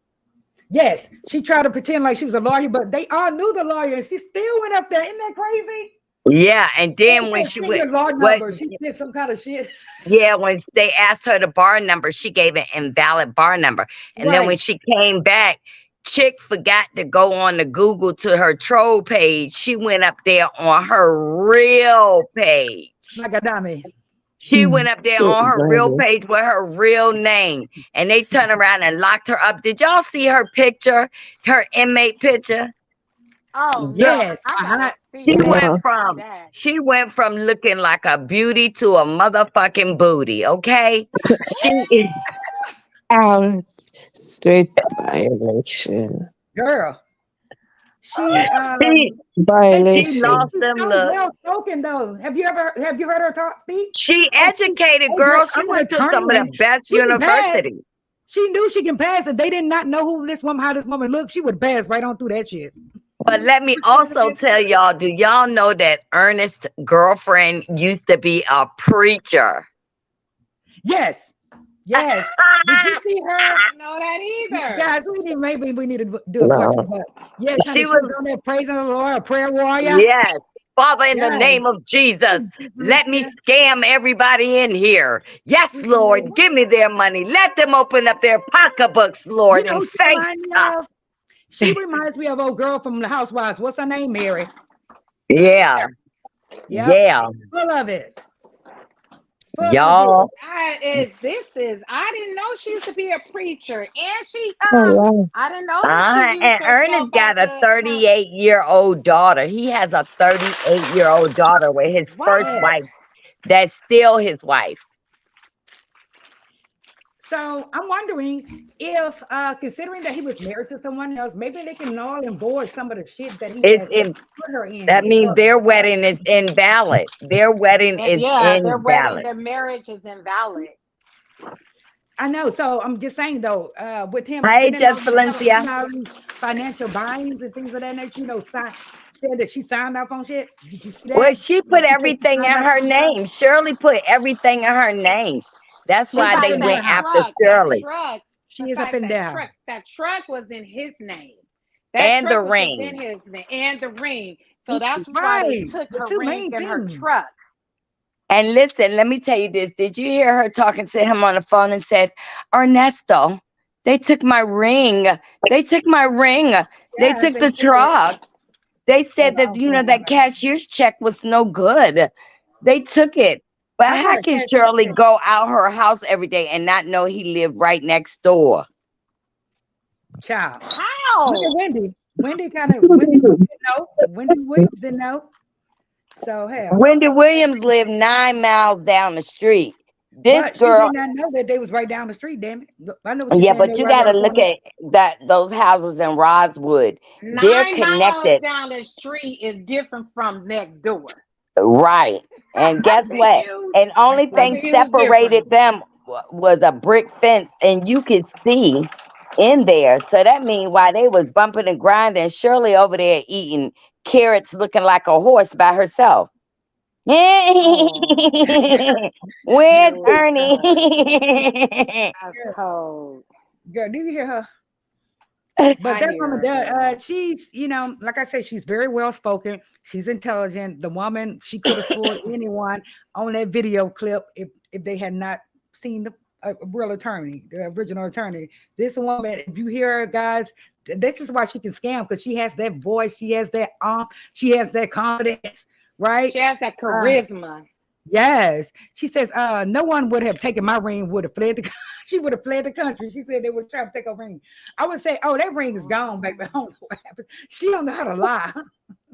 Yes, she tried to pretend like she was a lawyer, but they all knew the lawyer and she still went up there. Isn't that crazy? Yeah, and then when She she said, went, your law what? number. She did some kind of shit. Yeah, when they asked her the bar number, she gave an invalid bar number. And then when Right. she came back, chick forgot to go on the Google to her troll page. She went up there on her real page. Like a dummy. She went up there on her real Right. page with her real name. And they turned around and locked her up. Did y'all see her picture? Her inmate picture? Oh Girl, no, Yes. I gotta Uh-huh. see She that. I went Yeah. gotta see from that. she went from looking like a beauty to a motherfucking booty, okay? She is Um, straight violation. Girl. She she and she Violation. lost she's them so looks. well spoken though. Have you heard her talk speak? She Oh, educated, oh, girl, girl. She I'm an went to some attorney of the and best she can pass. universities. She knew she can pass. If they did not know how this woman looked, she would pass right on through that shit. But let me also tell y'all, do y'all know that Ernest's girlfriend used to be a preacher? Yes. Yes. Did you see her? I didn't know that either. Guys, maybe we need to do a part No. two, but yes, honey, She she was, was on there praising the Lord, a prayer warrior. yes. Father, in the Yes. name of Jesus, let me Yeah. scam everybody in here. Yes, You Lord, know, give me their money. Let them open up their pocketbooks, you Lord, know in who she faith. reminds me of? She reminds me of old girl from the Housewives. What's her name? Mary. Yeah, Yep. yeah. Full of it. Full of it. Y'all, I didn't know she used to be a preacher. And she Oh, wow. I didn't know that she used and herself Ernest got as a a 38-year-old daughter. He has a 38-year-old daughter with his first what? wife. That's still his wife. So I'm wondering if, considering that he was married to someone else, maybe they can null and void some of the shit that he It's has in, put her in. that As means far their wedding is invalid. Their wedding is Yeah, invalid. their marriage is invalid. I know. So I'm just saying though, with him Hey, spending Just Valencia. all these financial buyings and things of that nature, said that she signed off on shit. Did you see Well, that? she put She said she everything in signed off her on stuff. name. Shirley put everything in her name. That's Just She's why up they like in their went that house. after truck, Shirley She is up in there. that truck was in his name. That and the truck was just in ring. his name and the ring. So that's why they Right. took The her two ring main and her things. truck. And listen, let me tell you this. Did you hear her talking to him on the phone and said, Ernesto, they took my ring. They took my ring. They Yes, took they the did. truck. They Yeah, said that, oh, boy. that cashier's check was no good. They took it. But I how had a can cat Shirley yesterday. go out her house every day and not know he lived right next door? Child. How? Look at Wendy. Wendy didn't know. Wendy Williams didn't know. So hell. Wendy Williams lived 9 miles down the street. This But she girl, did not know that they was right down the street, damn it. I know what you're yeah, saying. They're but you right got to around the look corner. at those houses in Rosewood. They're 9 miles connected. down the street is different from next door. Right. And guess That's a what? huge, And only that's a thing huge separated difference. them was a brick fence, and you could see in there. So that means why they was bumping and grinding. Shirley over there eating carrots, looking like a horse by herself. Oh, Where's Shirley, Ernie? that's Girl, cold. girl, did you hear her? But I that hear woman, her, girl. she's, like I said, she's very well spoken. She's intelligent. The woman, she could have fooled anyone on that video clip if they had not seen the real attorney, the original attorney. This woman, if you hear her, guys, this is why she can scam because she has that voice, she has that she has that confidence, right? She has that Uh, charisma. Yes. She says, no one would have taken my ring, would have fled the she would have fled the country. She said they would try to take her ring. I would say, oh, that ring is gone, baby. I don't know what happened. She don't know how to lie.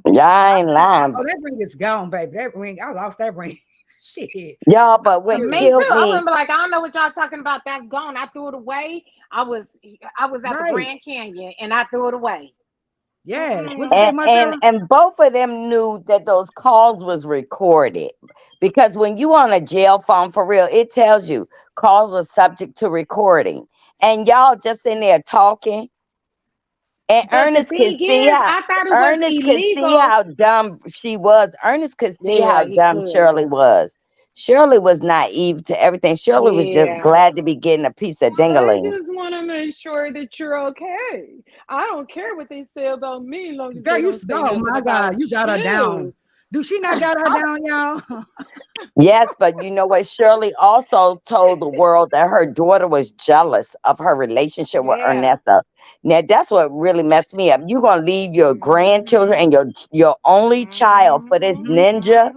Y'all ain't lying. Oh, that ring is gone, baby. That ring, I lost that ring. Shit. Y'all, but what Me too. killed I me, wouldn't be like, I don't know what y'all talking about. That's gone. I threw it away. I was at the Right. Grand Canyon and I threw it away. Yes. What'd you say, and Marcella? both of them knew that those calls was recorded, because when you on a jail phone for real, it tells you calls are subject to recording, and y'all just in there talking. And But the thing is, I thought it was Ernest could see illegal. how dumb she was. Ernest could see how Yeah, he dumb could. Shirley was. Shirley was naive to everything. Shirley was just Yeah. glad to be getting a piece of Well, I dingaling. just want to make sure that you're okay. I don't care what they say about me, as long as Girl, they don't say oh nothing my God, about you got her down. you. Do she not got her down, y'all? Yes, but you know what? Shirley also told the world that her daughter was jealous of her relationship with Yeah. Ernesta. Now that's what really messed me up. You're gonna leave your grandchildren and your only child for this Mhm. ninja?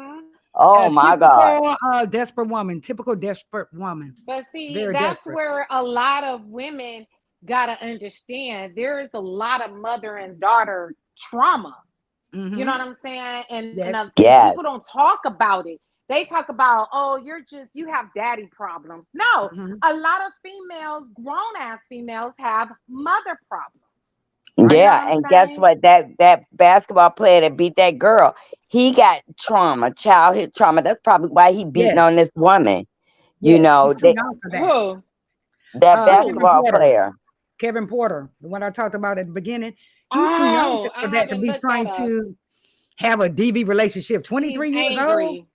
Oh A my God. typical desperate woman. Typical desperate woman. But see, Very that's desperate. where a lot of women gotta understand there is a lot of mother and daughter trauma. You know Hmm. what I'm saying? Yes. And Yes. people don't talk about it. They talk about, oh, you have daddy problems. No, Hmm. a lot of females, grown ass females, have mother problems. You Right. know what Yeah, I'm and guess saying? what? That basketball player that beat that girl, he got trauma, childhood trauma. That's probably why he beating Yes. on this woman. You Yes. know, He's too young for that. Who? that Who? Kevin basketball Porter. player. Kevin Porter, the one I talked about at the beginning. He's too young Oh, for I that to haven't be looked that trying up. to have a DV relationship. He's 23 years old. angry.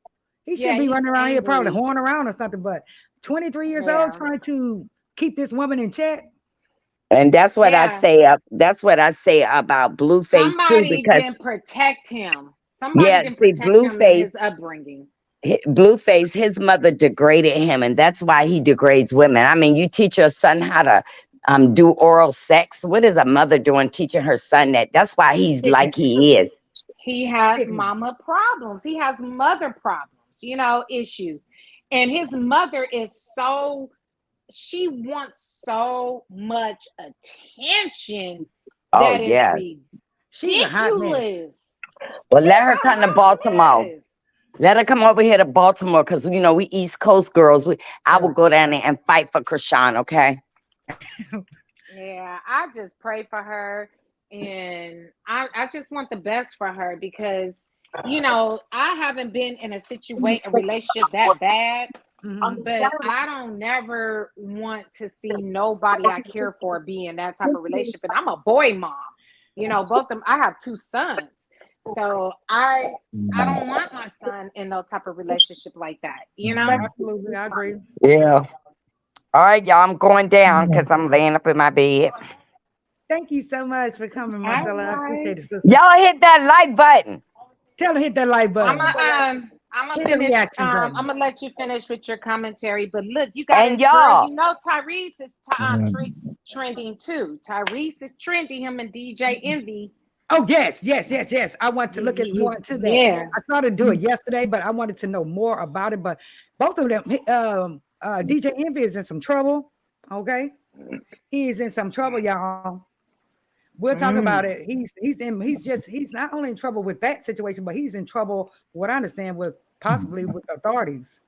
He should Yeah, be he's running around here probably angry. horn around or something. But 23 years old Yeah. trying to keep this woman in check. And that's what I Yeah. say. That's what I say about Blueface too, Somebody because didn't protect him. Somebody yeah, didn't see, protect him in his upbringing. Blueface, his mother degraded him, and that's why he degrades women. I mean, you teach your son how to do oral sex. What is a mother doing teaching her son that? That's why he's like Sickening. he is. He has Sickening. mama problems. He has mother problems, issues. And his mother she wants so much attention Oh that is yeah. She's a hot mess. ridiculous. Well, She's let her a come to hot Baltimore. mess. Let her come over here to Baltimore because we East Coast girls. I will Yeah. go down there and fight for Chrissean. Okay. Yeah, I just pray for her, and I just want the best for her because I haven't been in a relationship that bad, Mhm. but I don't never want to see nobody I care for be in that type of relationship. And I'm a boy mom, both of them. I have two sons, so I don't want my son in no type of relationship like that. Absolutely, I agree. Yeah. All right, y'all. I'm going down because I'm laying up in my bed. Thank you so much for coming, All Marcella. I right. appreciate it, sister. Y'all hit that like button. Tell her hit that like I'm button. gonna Hit the finish. reaction I'm button. gonna let you finish with your commentary. But look, And girl. y'all, Tyrese is trending too. Tyrese is trending. Him and DJ Envy. Oh, yes, yes, yes, yes. I want to look at more into that. Yeah. I started to do it yesterday, but I wanted to know more about it. But both of them, DJ Envy is in some trouble. Okay. He is in some trouble, y'all. We'll talk about it. He's not only in trouble with that situation, but he's in trouble, what I understand, with possibly with authorities.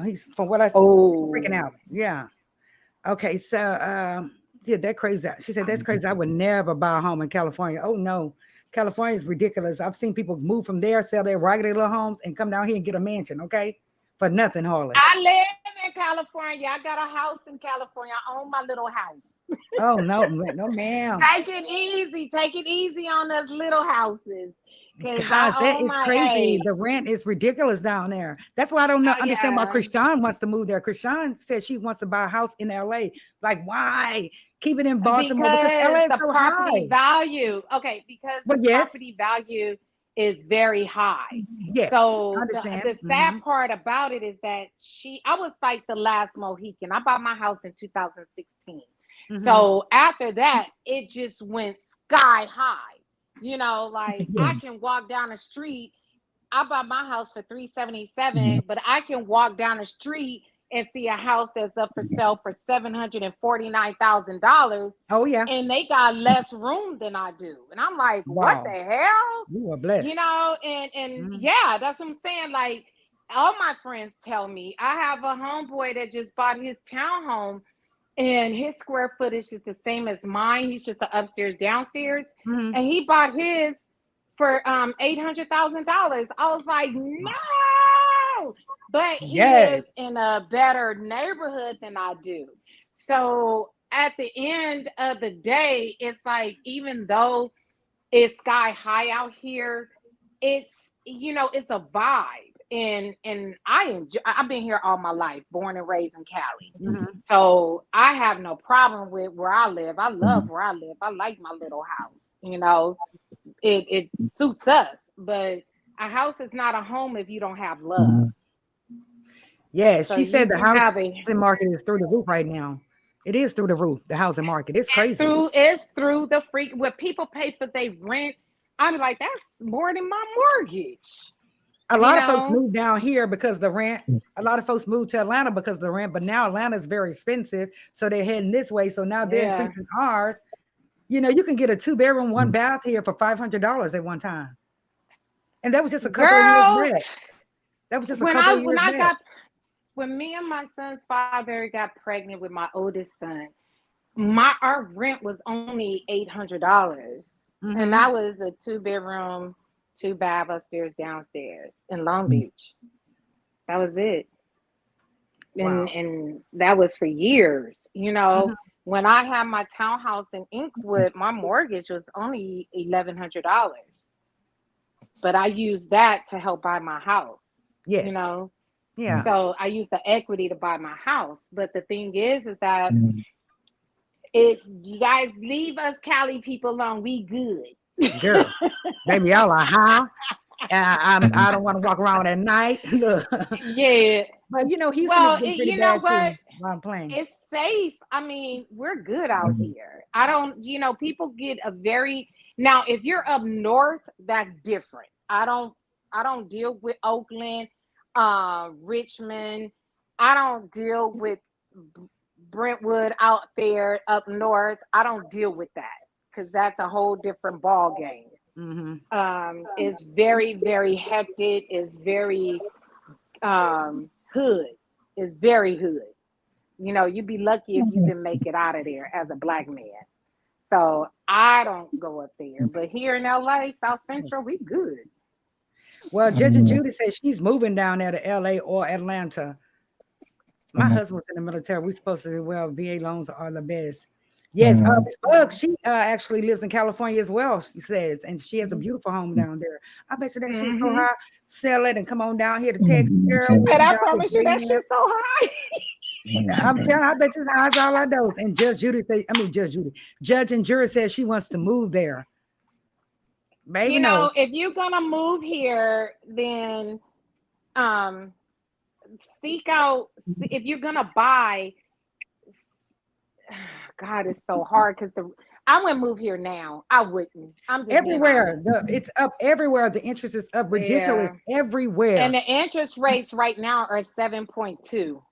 He's from what I freaking Oh. out. Yeah. Okay, so yeah, that crazy. She said that's crazy. I would never buy a home in California. Oh no, California is ridiculous. I've seen people move from there, sell their raggedy little homes, and come down here and get a mansion. Okay, for nothing, hardly. I live in California. I got a house in California. I own my little house. Oh no, no, ma'am. Take it easy. Take it easy on those little houses. Because Gosh, I that own is my crazy. The rent is ridiculous down there. That's why I don't understand why yeah. Chrissean wants to move there. Chrissean said she wants to buy a house in LA. Like, why? Keep it in Baltimore because LA Because is the so property high. value, because the But yes, property value is very high. yes, I So understand. the sad part about it is that I was like the last Mohican. I bought my house in 2016. So after that, it just went sky high. Like I Yes. can walk down the street. I bought my house for $377, but I can walk down the street and see a house that's up for sale for $749,000, Oh yeah. and they got less room than I do. And I'm like, what Wow. the hell? You are blessed. And yeah, that's what I'm saying. Like all my friends tell me, I have a homeboy that just bought his townhome and his square footage is the same as mine. He's just an upstairs, downstairs. And he bought his for $800,000. I was like, no, but he Yes. lives in a better neighborhood than I do. So at the end of the day, it's like, even though it's sky high out here, it's it's a vibe. And I've been here all my life, born and raised in Cali. So I have no problem with where I live. I love where I live. I like my little house. It suits us, but a house is not a home if you don't have love. Yes, So she you said the can have housing market is through the roof right now. It is through the roof, the housing market. It's crazy. it's through the freak what people pay for their rent. I'm like, that's more than my mortgage. A You lot of folks know? moved down here because the rent. A lot of folks moved to Atlanta because of the rent, but now Atlanta is very expensive, so they're heading this way. So now they're Yeah. increasing ours. You know, you can get a 2-bedroom, 1 bath here for $500 at one time, and that was just a couple of years Girl, back. That was just a when couple I of when years I back. got when me and my son's father got pregnant with my oldest son, our rent was only $800, and Mm-hmm. that was a 2-bedroom, 2 bath upstairs, downstairs in Long Beach. That was it, Wow. and that was for years. Mm-hmm. When I had my townhouse in Inkwood, my mortgage was only $1,100, but I used that to help buy my house. You Yes. know, Yeah. so I used the equity to buy my house. But the thing is that it's you guys leave us Cali people alone. We good. Girl, baby, y'all are high. I don't want to walk around at night. Look. Yeah. But you know, Houston is Well, getting pretty you know bad what? too. While I'm playing. It's safe. I mean, we're good out here. I don't, people get a very now if you're up north, that's different. I don't deal with Oakland, Richmond. I don't deal with Brentwood out there up north. I don't deal with that because that's a whole different ball game. Mm-hmm. It's very, very hectic. It's very hood. It's very hood. You'd be lucky if you can make it out of there as a black man. So I don't go up there. But here in LA, South Central, we good. Well, Judge and Judy says she's moving down there to LA or Atlanta. My husband was in the military. We're supposed to, well, VA loans are the best. Yes, Miss Bugs, she actually lives in California as well, she says, and she has a beautiful home down there. I bet you that shit's so high. Sell it and come on down here to Texas, girl. She We'll said, be I down promise you here that dating. shit's so high. I'm telling, I bet you the high's all I know. And Judge and Jury says she wants to move there. Baby, no. If you're gonna move here, then seek out if you're gonna buy. God, it's so hard because I wouldn't move here now. I wouldn't. I'm just Everywhere. It's up everywhere. The interest is up ridiculous everywhere. And the interest rates right now are 7.2.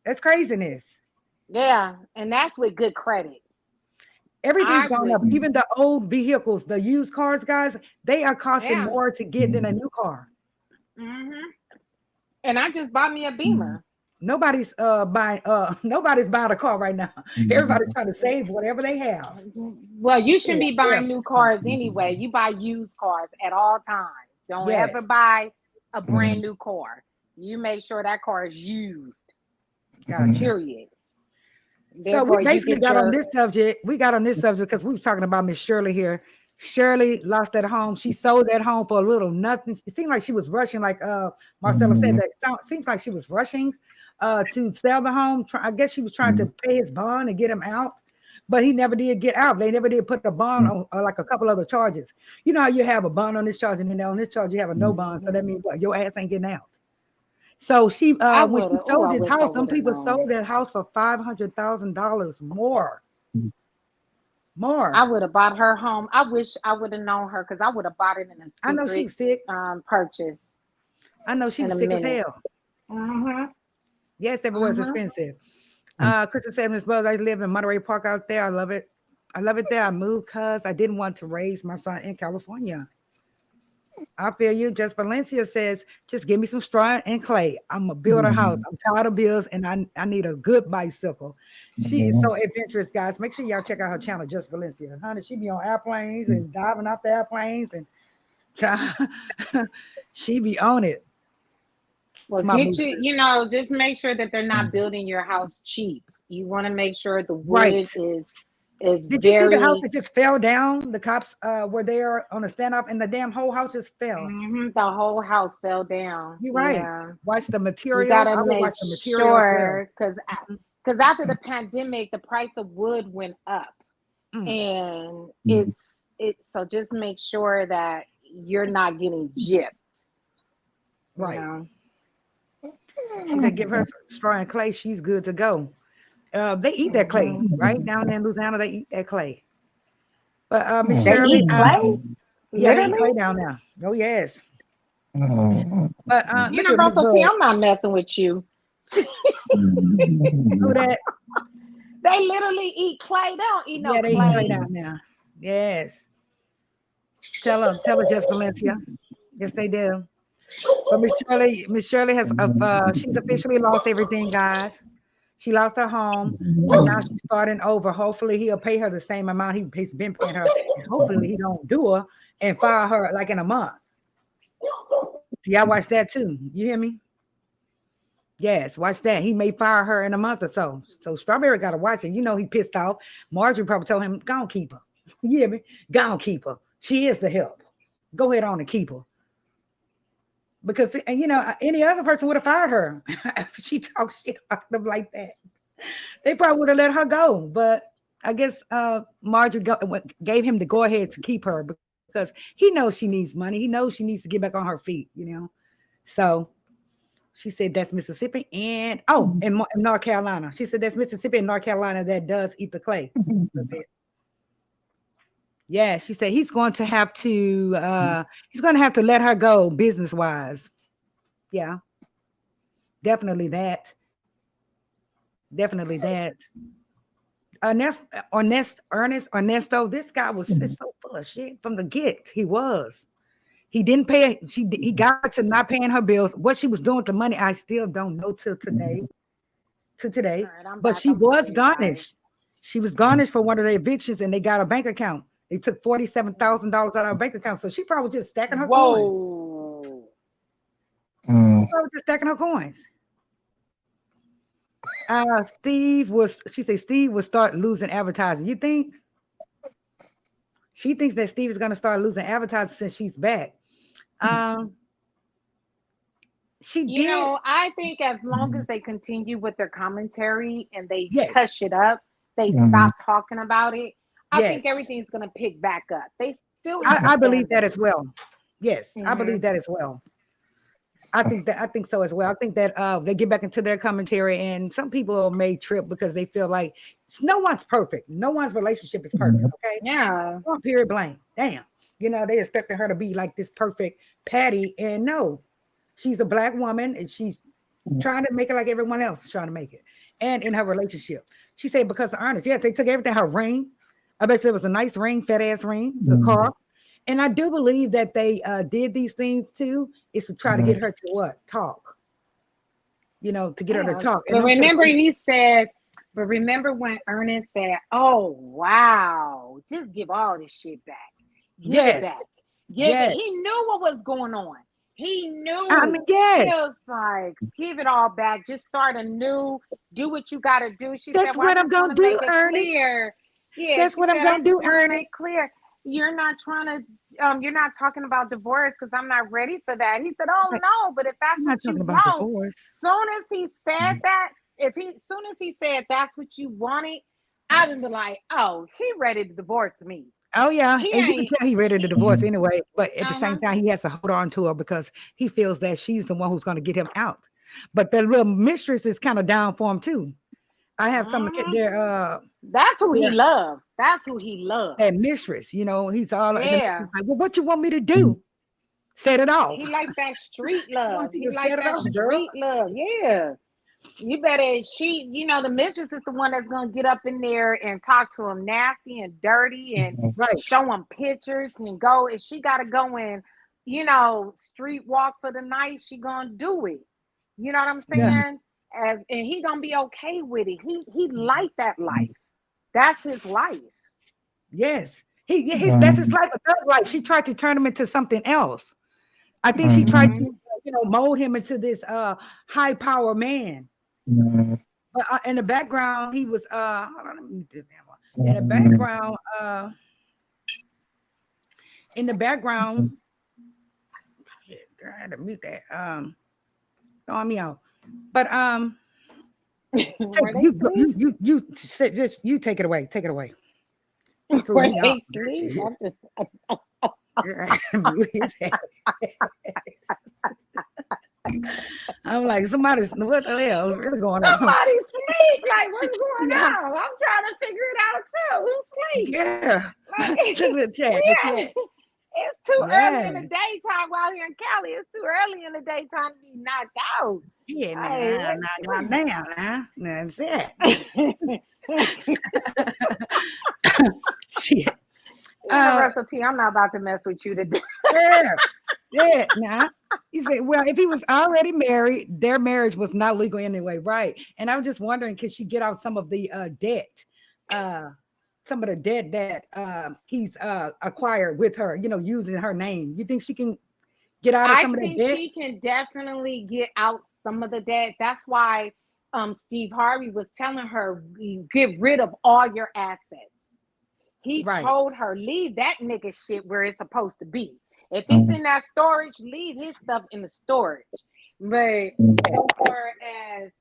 That's craziness. Yeah, and that's with good credit. Everything's gone up. Even the old vehicles, the used cars, guys, they are costing more to get than a new car. Mm-hmm. And I just bought me a Beamer. Nobody's buying a car right now. Everybody's trying to save whatever they have. Well, you shouldn't be buying new cars anyway. You buy used cars at all times. Don't ever buy a brand new car. You make sure that car is used. Period. So we basically got on this subject. We got on this subject because we was talking about Miss Shirley here. Shirley lost that home. She sold that home for a little nothing. It seemed like she was rushing, like Marcella said. That seems like she was rushing to sell the home. I guess she was trying to pay his bond and get him out, but he never did get out. They never did put a bond on, like a couple other charges. You know how you have a bond on this charge and then on this charge you have a no bond. So that means what? Your ass ain't getting out. So she, when she sold this house, some people sold that house for $500,000 more. I would have bought her home. I wish I would have known her because I would have bought it in a secret. I know she was sick. Purchase. I know she was sick as hell. Mm-hmm. Yes, everywhere's expensive. Chrissean said, Miss Buzz, I live in Monterey Park out there. I love it. I love it there. I moved because I didn't want to raise my son in California. I feel you. Just Valencia says, just give me some straw and clay. I'm going to build a house. I'm tired of bills and I need a good bicycle. She is so adventurous, guys. Make sure y'all check out her channel, Just Valencia. Honey, she be on airplanes and diving off the airplanes and she be on it. Well, just make sure that they're not building your house cheap. You want to make sure the wood is Did you see the house that just fell down? The cops were there on a standoff and the damn whole house just fell. Mm-hmm. The whole house fell down. You're right. Yeah. Watch the material. You gotta make sure because after the pandemic, the price of wood went up, and it's so just make sure that you're not getting gypped. Right. No. She said, give her straw and clay. She's good to go. They eat that clay, right? Down there in Louisiana, they eat that clay. But Miss They Shirley, eat clay? yeah, they eat Literally? clay down there. Oh, yes. But look at Miss Universal T, Bud. I'm not messing with you. Who that? They literally eat clay. They don't eat no Yeah, they eat clay clay. down there. Yes. Tell her, Jess Valencia. Yes, they do. But Miss Shirley has she's officially lost everything, guys. She lost her home, so now she's starting over. Hopefully, he'll pay her the same amount he's been paying her, and hopefully, he don't do her and fire her like in a month. See, I watched that too. You hear me? Yes, watch that. He may fire her in a month or so. So Strawberry got to watch it. You know he pissed off. Marjorie probably told him, "Go on, keep her." You hear me? Go on, keep her. She is the help. Go ahead on and keep her. Because, and any other person would have fired her if she talked shit about them like that. They probably would have let her go. But I guess Marjorie gave him the go ahead to keep her because he knows she needs money. He knows she needs to get back on her feet, So she said that's Mississippi and North Carolina. She said that's Mississippi and North Carolina that does eat the clay. Yeah, she said he's going to have to let her go business wise. Yeah, definitely that. Ernesto, this guy was just so full of shit from the get. He was. He didn't pay. He got her to not paying her bills. What she was doing with the money, I still don't know till today. Right, but she was garnished. She was garnished for one of the evictions, and they got a bank account. They took $47,000 out of her bank account, so she probably just stacking her coins. She probably just stacking her coins. Steve will start losing advertising. You think? She thinks that Steve is going to start losing advertising since she's back. I think as long as they continue with their commentary and they hush it up, they stop talking about it. I think everything's going to pick back up. They still. I believe that as well. Yes, I believe that as well. I think so as well. I think that they get back into their commentary, and some people may trip because they feel like no one's perfect. No one's relationship is perfect. Okay. Yeah. Period blank. Damn. They expected her to be like this perfect Patty, and no, she's a black woman, and she's trying to make it like everyone else is trying to make it. And in her relationship, she said because of Ernest, they took everything. Her ring, I bet it was a nice ring, fat ass ring, the car. And I do believe that they did these things too, is to try to get her to talk. To get her to talk. But remember when Ernest said, "Oh wow, just give all this shit back. Give it back. He knew what was going on. He knew. I mean, yes. He was like, give it all back. Just start anew. Do what you got to do. She That's said, well, what I'm going to do, Ernest. Clear. Yeah, that's what I'm going to do, Ernest. Make clear. You're not trying to, you're not talking about divorce because I'm not ready for that. He said, oh, no, but if that's what you want, soon as he said that, soon as he said that's what you wanted, I would be like, oh, he ready to divorce me. Oh, yeah. And you can tell he's ready to divorce anyway. But at the same time, he has to hold on to her because he feels that she's the one who's going to get him out. But the little mistress is kind of down for him, too. I have some there. That's who he loved. That's who he loved. That mistress, he's all like, well, what you want me to do? Set it off. He like that street love. He like that street love. Yeah. You better, the mistress is the one that's going to get up in there and talk to him nasty and dirty and show him pictures and go. If she got to go and, street walk for the night, she going to do it. You know what I'm saying? Yeah. And he going to be okay with it. He liked that life. That's his life. Yes. That's his life. A third life. She tried to turn him into something else. I think she tried to, mold him into this high power man. But in the background, he was hold on, let me mute this damn one. In the background, shit, girl, I had to mute that. Throwing me out. But you take it away. Take it away. I'm like, somebody's what the hell is really going on? Somebody sleep. Like, what's going Yeah, on? I'm trying to figure it out too. Who sleep? yeah. Like, Look at the chat. The we are, chat. it's too early in Yeah. the daytime out here in Cali. It's too early in the daytime to be knocked out. Yeah, Hey, nah, down, huh? That's it. Shit. Universal T, I'm not about to mess with you today. Yeah. Nah. He said, well, if he was already married, their marriage was not legal anyway, right? And I was just wondering, could she get out some of the debt? Some of the debt that he's acquired with her, using her name. You think she can get out of some of that think debt? she can definitely get out some of the debt. That's why Steve Harvey was telling her, get rid of all your assets. He Right. told her, leave that nigga shit where it's supposed to be. If it's in that storage, leave his stuff in the storage. But so far as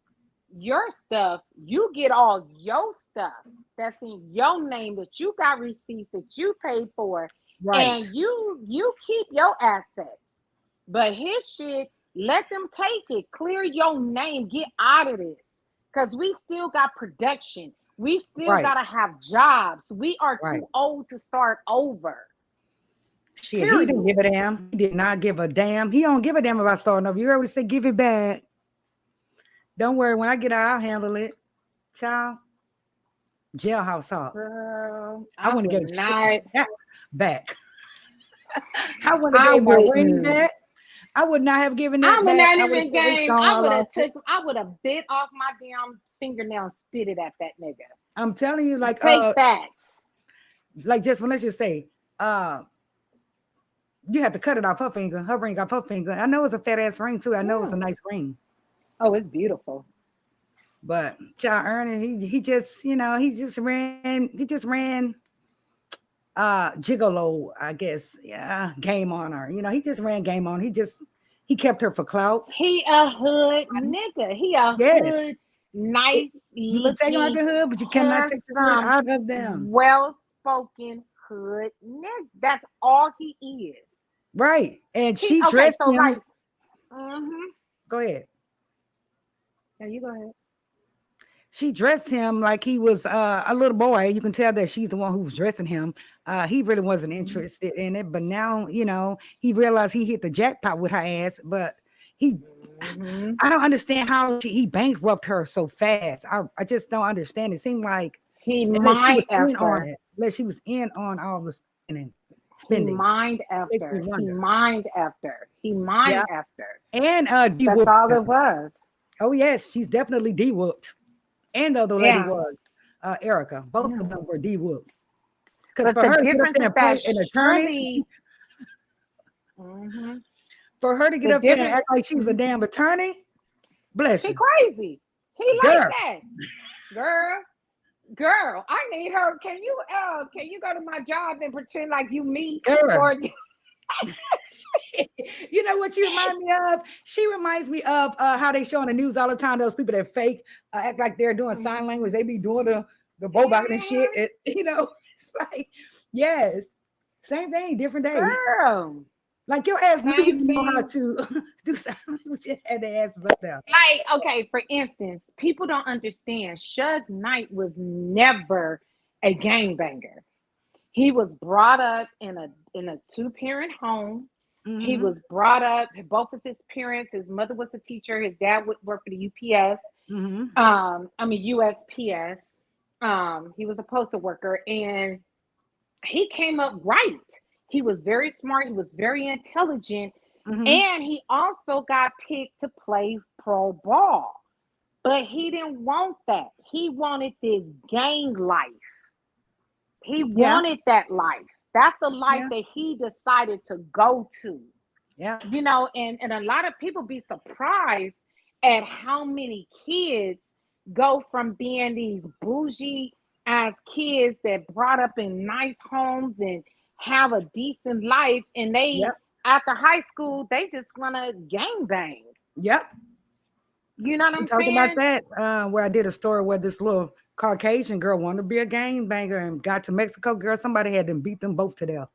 your stuff, you get all your stuff that's in your name, that you got receipts, that you paid for, Right. and you keep your assets. But his shit, let them take it. Clear your name. Get out of this. Because we still got production. We still Right. gotta have jobs. We are Right. too old to start over. Shit, he didn't give a damn. He did not give a damn. He don't give a damn about starting over. You already said give it back. Don't worry, when I get out, I'll handle it. Child. Jailhouse talk. Girl, I wouldn't would give not. shit back. I wouldn't have gave my ring back. I would not have given I that would back. not even game. I would have bit off my damn fingernail and spit it at that nigga. I'm telling you, like take that. Like just when let's just say, you have to cut it off her finger. Her ring off her finger. I know it's a fat ass ring too. I know it's a nice ring. Oh, it's beautiful. But child Ernie, he just, he just ran gigolo, I guess. Yeah, game on her. He just ran game on. He kept her for clout. He a hood nigga. He a hood, nice, you can take him out the hood, but you cannot take the hood out of them. Well-spoken hood nigga. That's all he is. Right. And she dressed him. Like, go ahead. Yeah, you go ahead. She dressed him like he was a little boy. You can tell that she's the one who was dressing him. He really wasn't interested in it, but now, he realized he hit the jackpot with her ass, but I don't understand how he bankrupted her so fast. I just don't understand. It seemed like he mind after it. Like she was in on all the spending. He mind after. And that's all it was. Oh yes, she's definitely de-whooped. And the other lady was Erica. Both of them were de-whooped. Because for her to get up there and play an attorney, for her to get up there and act like she was a damn attorney, bless you. She crazy. He like that. Girl, I need her. Can you go to my job and pretend like you me? You know what she reminds me of? She reminds me of how they show on the news all the time. Those people that fake act like they're doing sign language. They be doing the robot and shit. It's like, yes, same thing, different day. Girl, like your ass need to know how to do something with your head asses up there. Like, okay, for instance, people don't understand. Suge Knight was never a gangbanger. He was brought up in a two-parent home. He was brought up, both of his parents, his mother was a teacher, his dad would work for the UPS, USPS. He was a postal worker, and he came up right. He was very smart, he was very intelligent, and he also got picked to play pro ball. But he didn't want that. He wanted this gang life. He wanted that life. That's the life that he decided to go to. Yeah. And a lot of people be surprised at how many kids go from being these bougie ass kids that brought up in nice homes and have a decent life, and they after high school they just wanna gangbang. Yep. You know what I'm saying? Talking about that, where I did a story where this little Caucasian girl wanted to be a gangbanger and got to Mexico. Girl, somebody had them beat them both to death.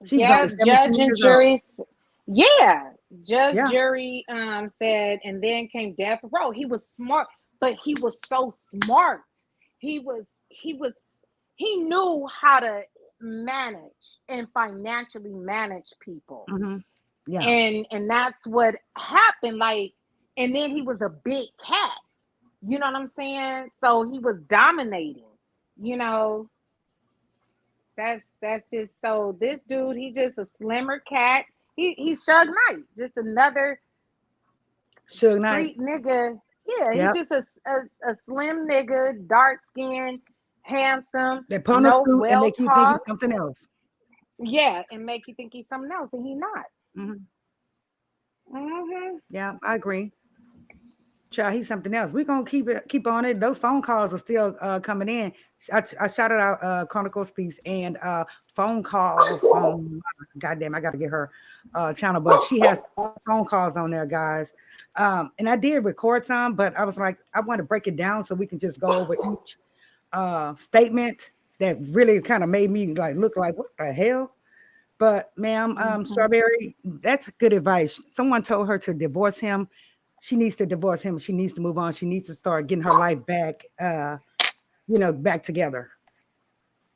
Judge and juries. Yeah, Just jury said, and then came death row. He was smart, but he was so smart. He knew how to manage and financially manage people. Yeah. And that's what happened. Like, and then he was a big cat. You know what I'm saying? So he was dominating, you know. That's just, so this dude, he just a slimmer cat. He's Suge Knight, just another Suge Knight. street nigga. Yeah, he's just a slim nigga, dark skinned, handsome, They put on a suit and make you think taught. he's something else. Yeah, and make you think he's something else, and he's not. Yeah, I agree. Child, he's something else. We're gonna keep on it. Those phone calls are still coming in. I shouted out Chronicles piece and phone calls from goddamn, I gotta get her channel, but she has phone calls on there, guys. And I did record some, but I was like, I want to break it down so we can just go over each statement that really kind of made me like look like what the hell. But ma'am, Strawberry, that's good advice. Someone told her to divorce him. She needs to divorce him. She needs to move on. She needs to start getting her life back, back together.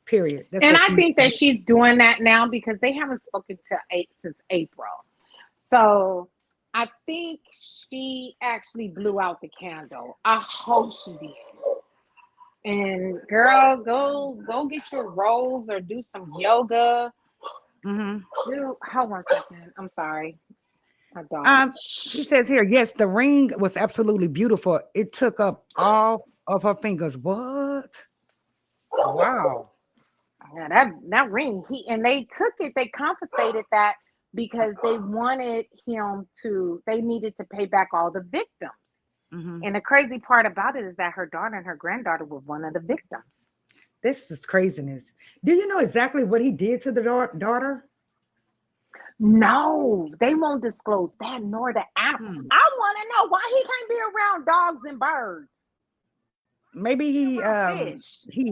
Period. That's and I think that she's doing that now because they haven't spoken to since April. So I think she actually blew out the candle. I hope she did. And girl, go get your rolls or do some yoga. Hold on a second. I'm sorry. She says here, yes, the ring was absolutely beautiful. It took up all of her fingers. What? Wow. Yeah, that ring. They took it. They compensated that because they wanted him to. They needed to pay back all the victims. And the crazy part about it is that her daughter and her granddaughter were one of the victims. This is craziness. Do you know exactly what he did to the daughter? No, they won't disclose that nor the animal. I want to know why he can't be around dogs and birds. Maybe he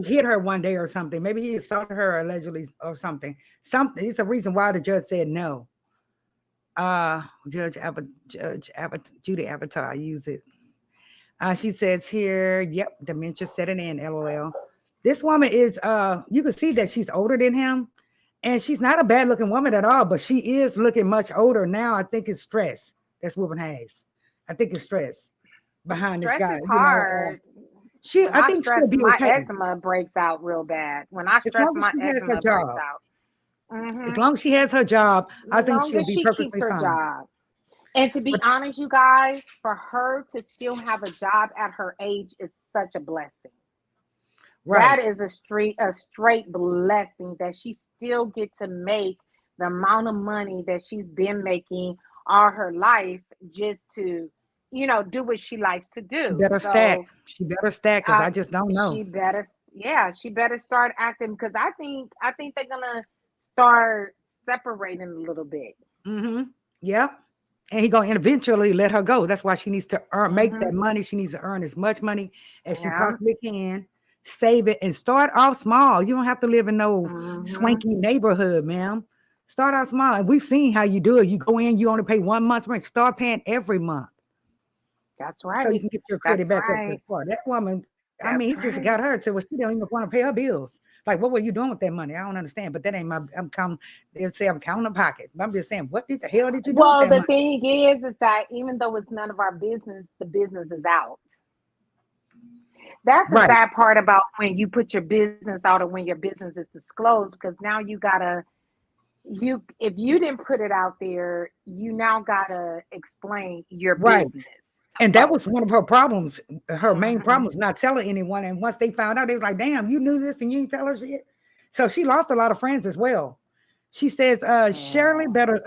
hit her one day or something. Maybe he assaulted her allegedly or something. It's a reason why the judge said no. Judy Avatar, use it. She says here, yep, dementia setting in, LOL. This woman is, you can see that she's older than him. And she's not a bad looking woman at all, but she is looking much older now. I think it's stress that's woman has. I think it's stress behind this guy. Stress is hard. I think she'll be okay. My eczema breaks out real bad. When I stress, my eczema breaks out. As long as she has her job, I think she'll be perfectly fine. Job. And to be honest, you guys, for her to still have a job at her age is such a blessing. Right. That is a straight blessing that she still get to make the amount of money that she's been making all her life just to, do what she likes to do. She better stack. She better stack because I just don't know. She better start acting because I think they're gonna start separating a little bit. Yep. And he's gonna eventually let her go. That's why she needs to make that money. She needs to earn as much money as she possibly can. Save it and start off small. You don't have to live in no swanky neighborhood, ma'am. Start out small. And we've seen how you do it. You go in, you only pay 1 month's rent. Start paying every month. That's right. So you can get your credit back up to par. That woman, he just got her to where she don't even want to pay her bills. Like, what were you doing with that money? I don't understand. But that ain't they'll say I'm counting the pocket. But I'm just saying, what the hell did you do? Well, the thing is that even though it's none of our business, the business is out. That's the bad part about when you put your business out or when your business is disclosed, because now if you didn't put it out there, you now gotta explain your business. And that was one of her problems. Her main problem was not telling anyone. And once they found out, they was like, damn, you knew this and you didn't tell us shit. So she lost a lot of friends as well. She says, Shirley better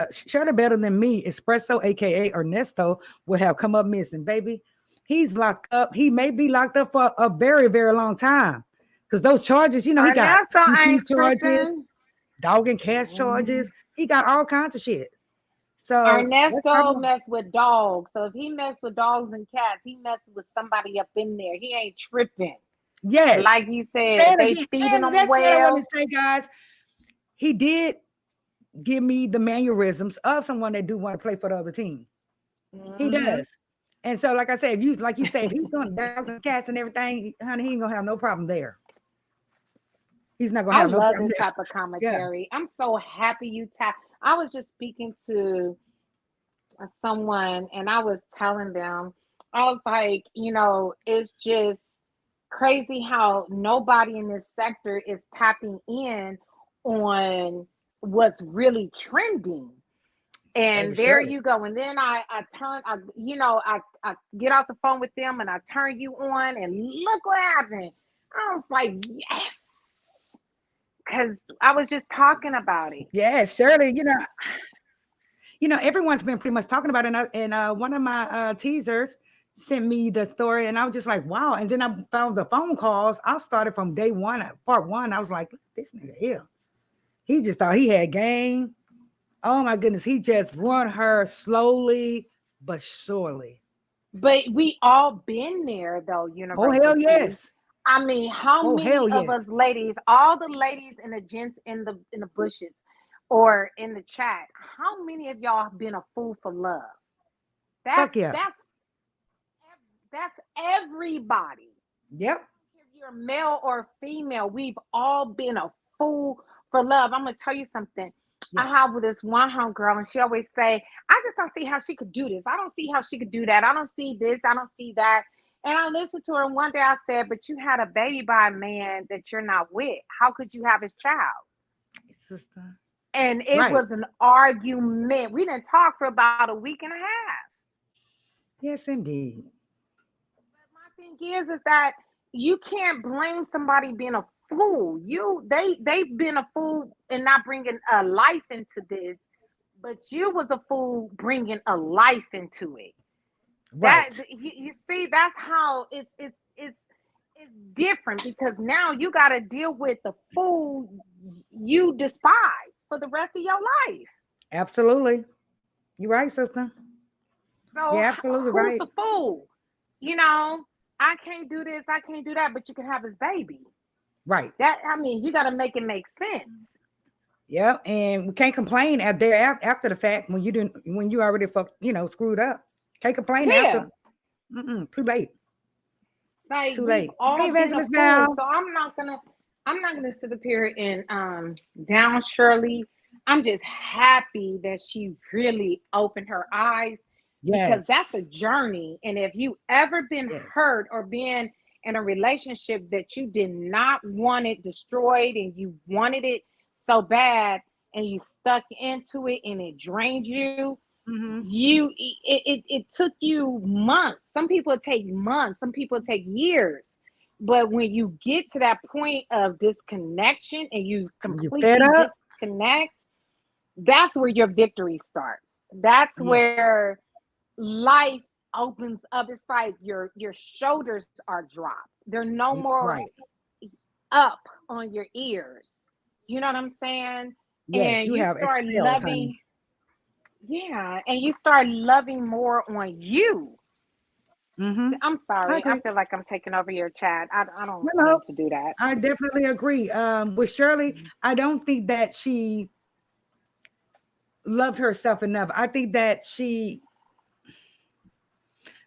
than me, Espresso, aka Ernesto, would have come up missing, baby. He's locked up. He may be locked up for a very, very long time. Because those charges, he got charges, dog and cash charges. He got all kinds of shit. So Ernesto messed with dogs. So if he messed with dogs and cats, he messed with somebody up in there. He ain't tripping. Yes. Like you said, they feeding him well. That's what I want to say, guys. He did give me the mannerisms of someone that do want to play for the other team. He does. And so, like I said, like you said, if he's doing dogs and cats and everything, honey, he ain't gonna have no problem there. He's not gonna I have no love problem this there. type of commentary. I'm so happy you tap. I was just speaking to someone and I was telling them, I was like, it's just crazy how nobody in this sector is tapping in on what's really trending. And there Shirley. you go. And then I get off the phone with them and I turn you on and look what happened. I was like, yes. Because I was just talking about it. Yeah, Shirley, everyone's been pretty much talking about it. And one of my teasers sent me the story, and I was just like, wow. And then I found the phone calls. I started from day one, part one. I was like, look at this nigga here. He just thought he had game. Oh my goodness, he just won her slowly but surely. But we all been there though, Oh Universal hell T. yes. I mean, how Oh many hell of yes. us ladies, all the ladies and the gents in the bushes or in the chat, how many of y'all have been a fool for love? Fuck yeah. That's everybody. Yep. If you're male or female, we've all been a fool for love. I'm gonna tell you something. Yes. I have with this one homegirl, and she always say, I just don't see how she could do this. I don't see how she could do that. I don't see this. I don't see that. And I listened to her, and one day I said, but you had a baby by a man that you're not with. How could you have his child? Sister. And it was an argument. We didn't talk for about a week and a half. Yes, indeed. But my thing is that you can't blame somebody being a fool. They've been a fool and not bringing a life into this, but you was a fool bringing a life into it. Right. That you see, that's how it's different, because now you got to deal with the fool you despise for the rest of your life. Absolutely. You're right, sister. So you're absolutely who's right. the fool? I can't do this, I can't do that, but you can have his baby. Right. You got to make it make sense. Yeah, and we can't complain after the fact when you already screwed up. Can't complain after. Too late. Like, too late. All Hey, been a Evangelist fool. Val. So I'm not gonna sit up here and down Shirley. I'm just happy that she really opened her eyes, because that's a journey. And if you ever been hurt or been in a relationship that you did not want it destroyed and you wanted it so bad and you stuck into it and it drained you, it took you months. Some people take months, some people take years. But when you get to that point of disconnection and you completely disconnect, that's where your victory starts. That's where life opens up. It's like your shoulders are dropped. They're no more up on your ears. You know what I'm saying? Yes, and you start loving. Yeah, and you start loving more on you. I'm sorry. I feel like I'm taking over your chat. I don't mean to do that. I definitely agree. With Shirley, I don't think that she loved herself enough. I think that she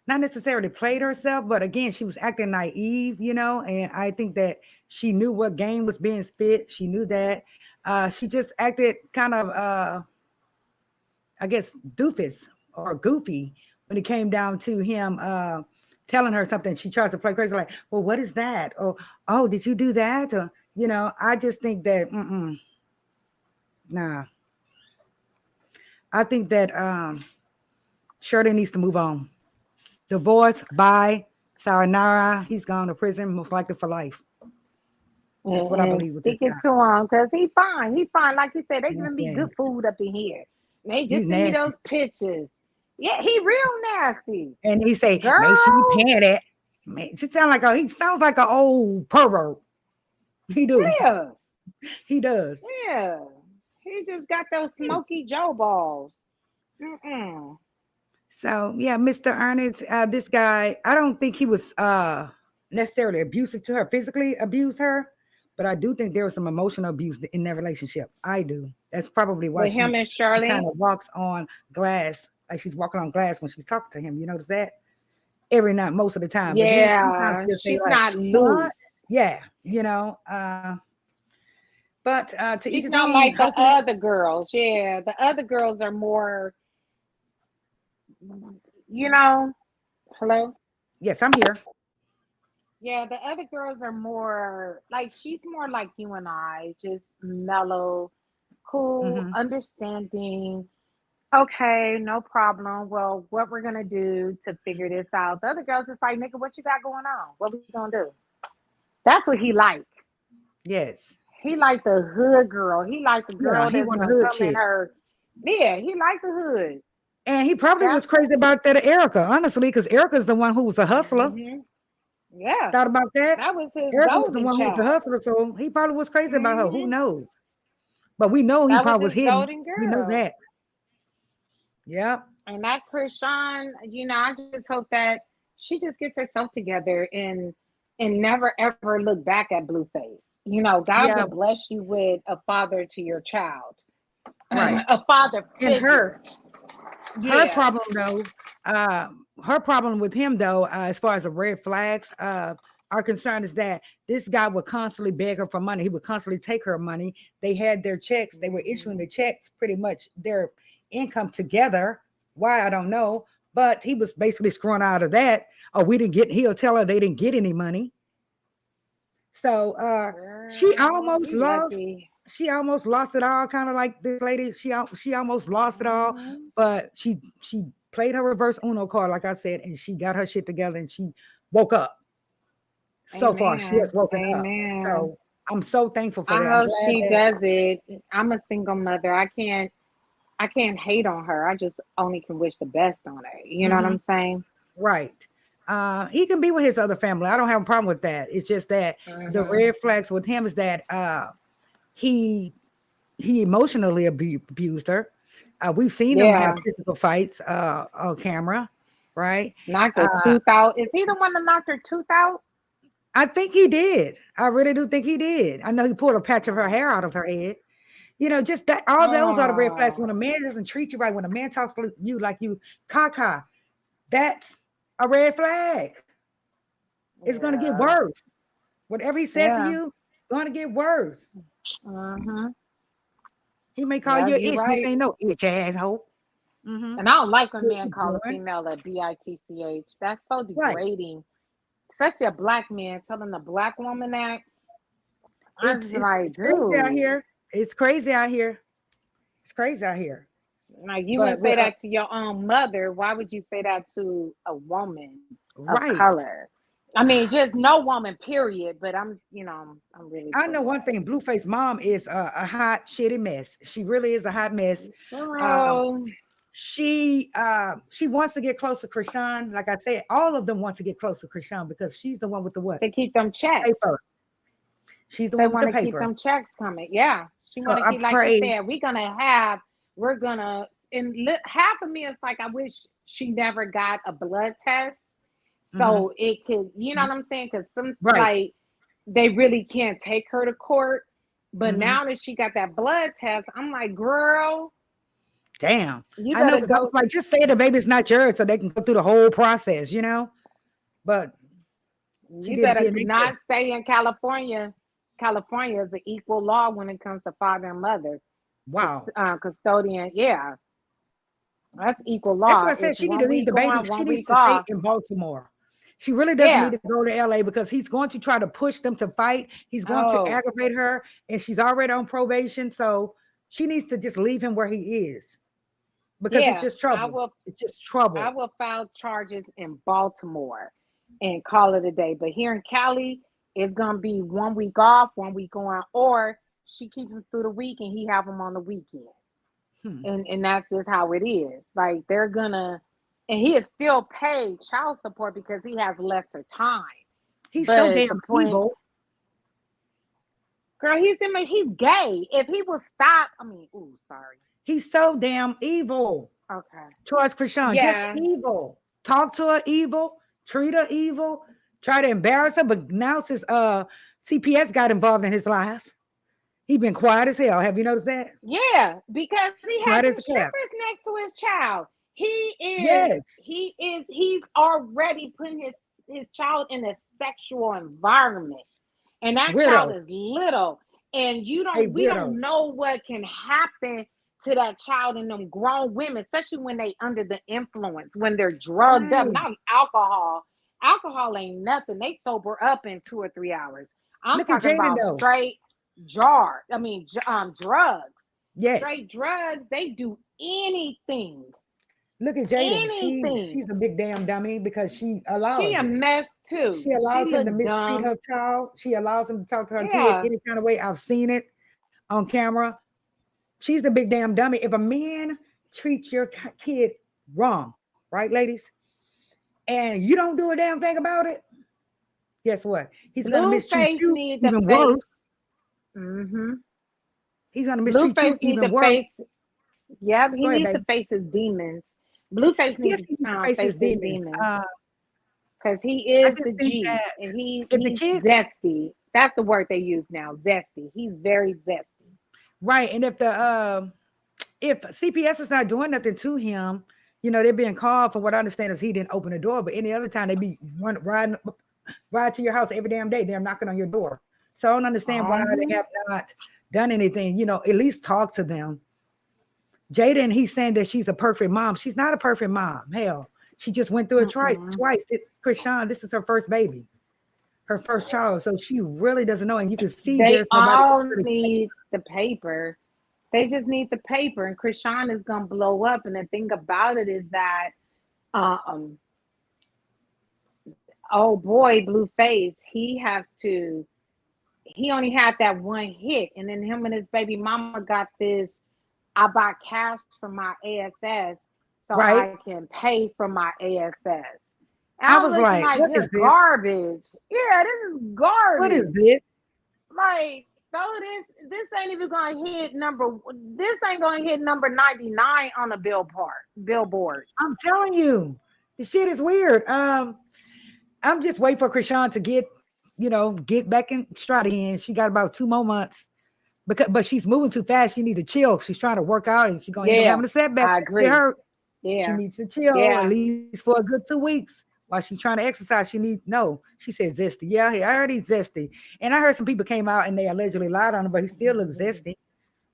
not necessarily played herself, but again, she was acting naive, and I think that she knew what game was being spit. She knew that. She just acted kind of, I guess, doofus or goofy when it came down to him telling her something. She tries to play crazy, like, well, what is that? Or, oh, did you do that? Or, I just think that, nah. I think that Shirley needs to move on. Divorce, bye, sayonara. He's gone to prison, most likely for life. That's what I believe with this guy. Stick it to him, because he fine. He fine. Like you said, they gonna be good food up in here. They just send me those pictures. Yeah, he real nasty. And he say, girl, make sure you pan it. Man, he sounds like an old pervert. He do. Yeah. He does. Yeah. He just got those smoky Joe balls. So yeah, Mr. Ernest, this guy, I don't think he was necessarily abusive to her, physically abused her, but I do think there was some emotional abuse in their relationship. I do. That's probably why With him and Shirley. kind of walks on glass, like she's walking on glass when she's talking to him. You notice that every night, most of the time. But then sometimes Yeah, she'll say she's like, not "What?" loose. Yeah, but to each She's his not own. like the Hopefully, other girls. Yeah, the other girls are more, you know, hello? yes, I'm here. Yeah, the other girls are more like she's more like you and I, just mellow, cool, Hmm. understanding. Okay, no problem. Well, what we're gonna do to figure this out? The other girls is like, nigga, what you got going on? What we gonna do? That's what he like. Yes, He like the hood girl. He like the yeah, girl he that's want a gonna hood come in chick, her. Yeah, he like the hood. and he probably was That's crazy about that Erica, honestly, because Erica's the one who was a hustler. hmm yeah. Thought about that. That was his Erica was the golden one who was the child. hustler, so he probably was crazy about her. Who hmm knows? But we know he That was probably was his hidden. golden We know girl. that. Yep. And that Chrissean, I just hope that she just gets herself together and never ever look back at Blueface. God Yeah. will bless you with a father to your child, Right. a father And figure. her Yeah. problem though, her problem with him though, as far as the red flags are concerned, is that this guy would constantly beg her for money. He would constantly take her money. They had their checks. They were issuing the checks, pretty much their income together. Why, I don't know. But he was basically screwing out of that. Or he'll tell her they didn't get any money. So she Girl, almost he lost. lucky. She almost lost it all, kind of like this lady. She almost lost it all, Mhm. but she played her reverse Uno card, like I said, and she got her shit together and she woke up. So far, she has Amen. woken up. Amen. So I'm so thankful for I that. I'm hope glad she that does it. I'm a single mother. I can't hate on her. I just only can wish the best on her. You know what mhm, I'm saying? right. He can be with his other family. I don't have a problem with that. It's just that the hmm red flags with him is that he emotionally abused her. We've seen them have Yeah. physical fights on camera, right? Knocked her Uh, tooth out. Is he the one that knocked her tooth out? I think he did. I really do think he did. I know he pulled a patch of her hair out of her head. Just that. All those are the red flags. Oh, When a man doesn't treat you right, when a man talks to you like you, caca, that's a red flag. It's gonna get yeah. worse. Whatever he says to Yeah. you, it's gonna get worse. hmm He may call Yeah, you an you're itch. This right. ain't no itch, asshole. Mm-hmm. And I don't like when What men you call a doing? female a bitch. That's so Right. degrading. Especially a black man telling a black woman that. I It's just it's like, it's crazy out dude, here. It's crazy out here. It's crazy out here. like you But wouldn't say what? that to your own mother. Why would you say that to a woman of Right. color? I mean, just no woman, period. But I'm really I for know one that. thing. Blueface mom is a hot shitty mess. She really is a hot mess. Um, Girl, she wants to get close to Chrissean. Like I said, all of them want to get close to Chrissean because she's the one with the what? they keep them checks. Paper. She's the They one with the want to keep paper. them checks coming. Yeah, she So want to I keep, like you pray. said, we're gonna. And half of me is like, I wish she never got a blood test, Mhm, so it could, you know what I'm saying? Because some right. like they really can't take her to court. But Mhm. now that she got that blood test, I'm like, girl, Damn. you I know better because I was go. like, just say the baby's not yours so they can go through the whole process. But she You did a better DNA not test. stay in California. California is an equal law when it comes to father and mother. Wow. Custodian, yeah, that's equal That's what law. I said. It's She need to one leave the week baby. on, She one needs week to stay off. in Baltimore. She really doesn't need Yeah. to go to LA because he's going to try to push them to fight. He's going to Oh, aggravate her, and she's already on probation. So she needs to just leave him where he is because it's yeah. just I trouble. will. It's just I trouble. will file charges in Baltimore and call it a day. But here in Cali, it's gonna be one week off, one week on, or she keeps us through the week and he have them on the weekend. Hmm. And that's just how it is. Like they're gonna, and he is still paid child support because he has lesser time. He's so But the damn point, evil. girl, he's gay. If he will stop, I mean, ooh, sorry. He's so damn evil. Okay. Towards Chrisean, just Yeah. evil. Talk to her evil, treat her evil, try to embarrass her. But now since CPS got involved in his life, He been quiet as hell. Have you noticed that? Yeah, because he has Quiet some as a cat. strippers next to his child. Yes. He's already putting his child in a sexual environment. And that child Weirdo. is little. And Hey, we weirdo. don't know what can happen to that child and them grown women, especially when they under the influence, when they're drugged up, Right. not alcohol. Alcohol ain't nothing. They sober up in 2 or 3 hours. I'm Look at talking Jaden about though. straight drugs. Yes. Straight drugs. They do anything. Look at Jaden. She's Anything. a big damn dummy because she She allows a it. mess too. She She allows him look to mistreat dumb. her child. She allows him to talk to her kid Yeah. any kind of way. I've seen it on camera. She's the big damn dummy. If a man treats your kid wrong, right, ladies, and you don't do a damn thing about it, guess what? He's gonna mistreat Blueface you need to even face. worse. Mm-hmm. He's gonna mistreat you Blueface need even to worse. face. Yep, he Go ahead, needs to baby. face his demons. Blueface Yes, needs he needs to to face his face his demons. demons because he I is just the think G, that and if the he's kids, zesty. That's the word they use now. Zesty. He's very zesty. right, and if CPS is not doing nothing to him, they're being called. From what I understand, is he didn't open the door, but any other time they be ride to your house every damn day. They're knocking on your door. So I don't understand why they Uh-huh. have not done anything. At least talk to them. Jaden, he's saying that she's a perfect mom. She's not a perfect mom. Hell, she just went through it twice. Mm-mm. Twice. It's Chrissean. This is her first baby, her first child. So she really doesn't know. And you can see They there's nobody all really. need the paper. They just need the paper, and Chrissean is gonna blow up. And the thing about it is that, um, oh boy, Blueface, he only had that one hit, and then him and his baby mama got this. I buy cash for my ASS so Right. I can pay for my ASS. And I I'm was looking like, like what this is this? garbage. Yeah, this is What is garbage. this? Like, throw this ain't even gonna hit this ain't gonna hit number 99 on the billboard. I'm telling you, the shit is weird. I'm just waiting for Chrissean to get back in stride again. She got about 2 more months but she's moving too fast. She needs to chill. She's trying to work out and she's gonna end up Yeah, having a setback. I That shit agree. hurt. She Yeah, needs to chill at yeah. least for a good 2 weeks while she's trying to exercise. She said zesty. Yeah, I heard he's zesty. And I heard some people came out and they allegedly lied on him, but he still looks zesty.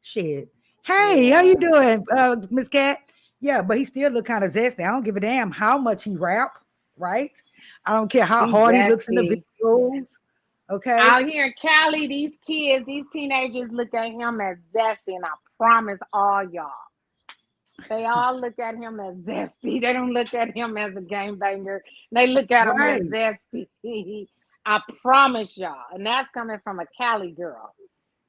Shit. Hey, how you Yeah. doing, Miss Cat? Yeah, but he still look kind of zesty. I don't give a damn how much he rap, right? I don't care how He's hard he looks in the zesty. videos. Okay. Out here in Cali, these kids, these teenagers look at him as zesty, and I promise all y'all, they all look at him as zesty. They don't look at him as a gangbanger. They look at him as Right. zesty. I promise y'all, and that's coming from a Cali girl.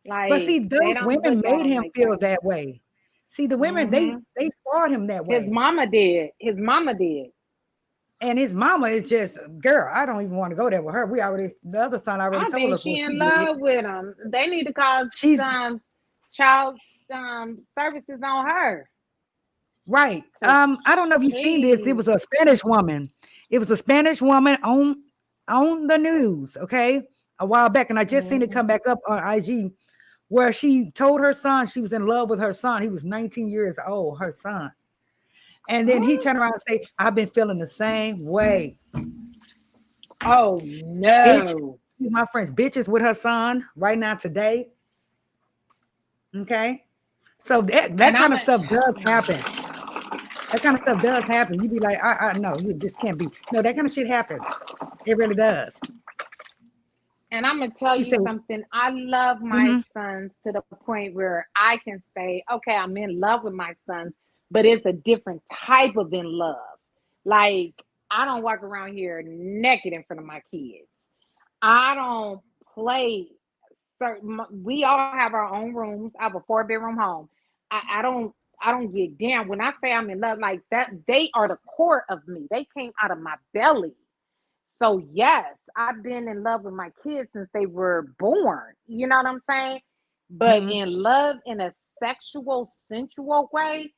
But Like, see, they those don't women look at made him him like feel that. that way. See, the women, they Hmm they spoiled him that His way. mama did. His mama did. And his mama is just, girl, I don't even want to go there with her. The other son already I told think us she what in she did. love with him. They need to call She's some child services on her. right. 'Cause I don't know if you've seen this. It please. was a Spanish woman. It was a Spanish woman on the news, okay, a while back. And I just seen it Mhm. come back up on IG where she told her son she was in love with her son. He was 19 years old, her son. And then he turned around and say, I've been feeling the same way. Oh Bitch, no. my friends, bitches with her son right now today. Okay. So that And kind I'm of a, stuff does happen. That kind of stuff does happen. You be like, I know, you just can't be. No, that kind of shit happens. It really does. and I'm gonna tell She you said, something. I love my mhm, sons to the point where I can say, okay, I'm in love with my sons, but it's a different type of in love. Like, I don't walk around here naked in front of my kids. I don't play we all have our own rooms. I have a 4 bedroom home. I don't get down. When I say I'm in love, like that, they are the core of me. They came out of my belly. So yes, I've been in love with my kids since they were born. You know what I'm saying? But mhm. in love in a sexual, sensual way,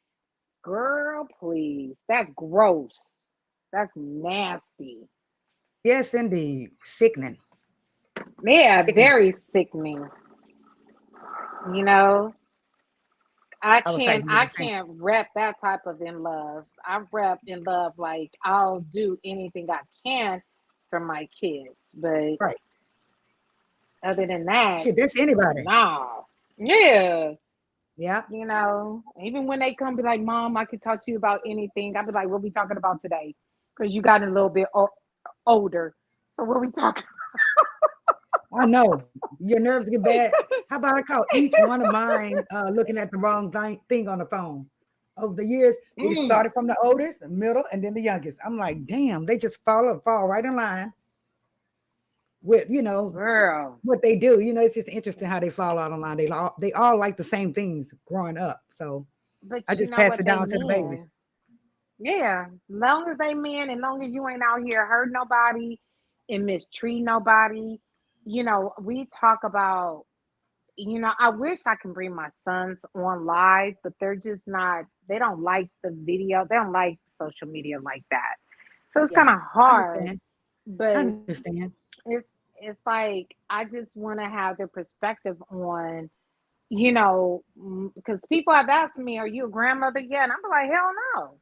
girl, please. That's gross. That's nasty. Yes, indeed. Sickening. Yeah, Sickening. very sickening. You know, I I was can't typing with I the same. can't rep that type of in love. I rep in love like I'll do anything I can for my kids. But Right. other than that, Shit, that's anybody. nah. Yeah. Yeah. You know, even when they come be like, Mom, I could talk to you about anything. I'll be like, what we talking about today? Because you got a little bit older. So what we talking I know. Your nerves get bad. How about I call each one of mine looking at the wrong thing on the phone? Over the years, it mm, started from the oldest, the middle, and then the youngest. I'm like, damn, they just fall right in line with, girl. what they do. It's just interesting how they fall out of line. They all like the same things growing up. So But I you just know pass what it they down to the baby. mean. Yeah, long as they men and long as you ain't out here hurt nobody and mistreat nobody, we talk about, I wish I can bring my sons on live, but they're just not, they don't like the video, they don't like social media like that. So it's kind Yeah, of I hard, understand. I but understand. it's like I just want to have their perspective on, because people have asked me, "Are you a grandmother yet?" And I'm like, "Hell no!"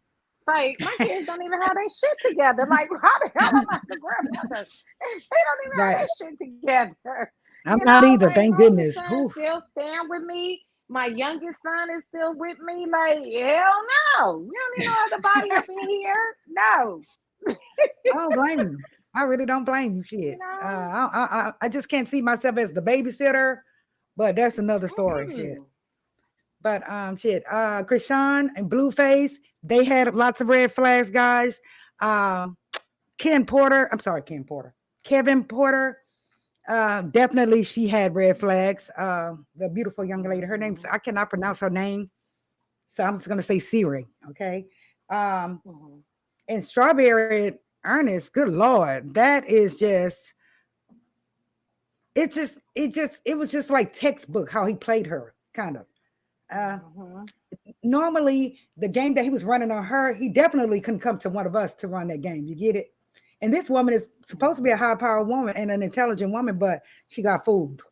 Like my kids don't even have their shit together. Like how the hell am I the grandmother? They don't even have Right. their shit together. I'm not either. Like Thank my oldest goodness. son Whew. still stand with me. My youngest son is still with me. Like hell no, we don't need no other body up in here. No, I don't blame you. I really don't blame you. you Shit. know. I just can't see myself as the babysitter, but that's another story. Shit. Mm-mm. But shit. Chrissean and Blueface, they had lots of red flags, guys. Um, Ken Porter. I'm sorry, Ken Porter. Kevin Porter. Definitely, she had red flags. The beautiful young lady. Her name's, Mhm. I cannot pronounce her name, so I'm just gonna say Siri. Okay. Um, Mhm. and Strawberry Ernest, good lord, that is just it was just like textbook how he played her, kind of. Uh Mhm. Normally the game that he was running on her, he definitely couldn't come to one of us to run that game. You get it? And this woman is supposed to be a Mhm. high powered woman and an intelligent woman, but she got fooled.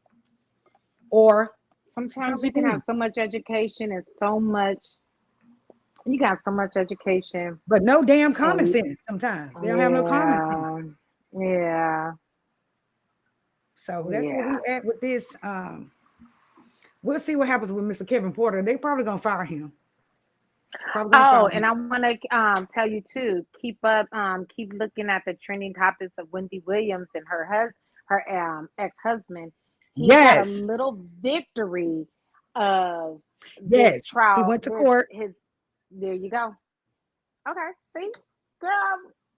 Or she Sometimes probably you can have did. so much education and so much. You got so much education, But no damn common and sense sometimes. They don't have no common sense. yeah, yeah, So that's where yeah. we at with this. We'll see what happens with Mr. Kevin Porter. They probably gonna fire him. Probably gonna Oh, fire and him. I want to tell you too. Keep looking at the trending topics of Wendy Williams and her ex-husband. He got a Yes, little victory of this yes. He trial. went to court. There you go. Okay, see, girl,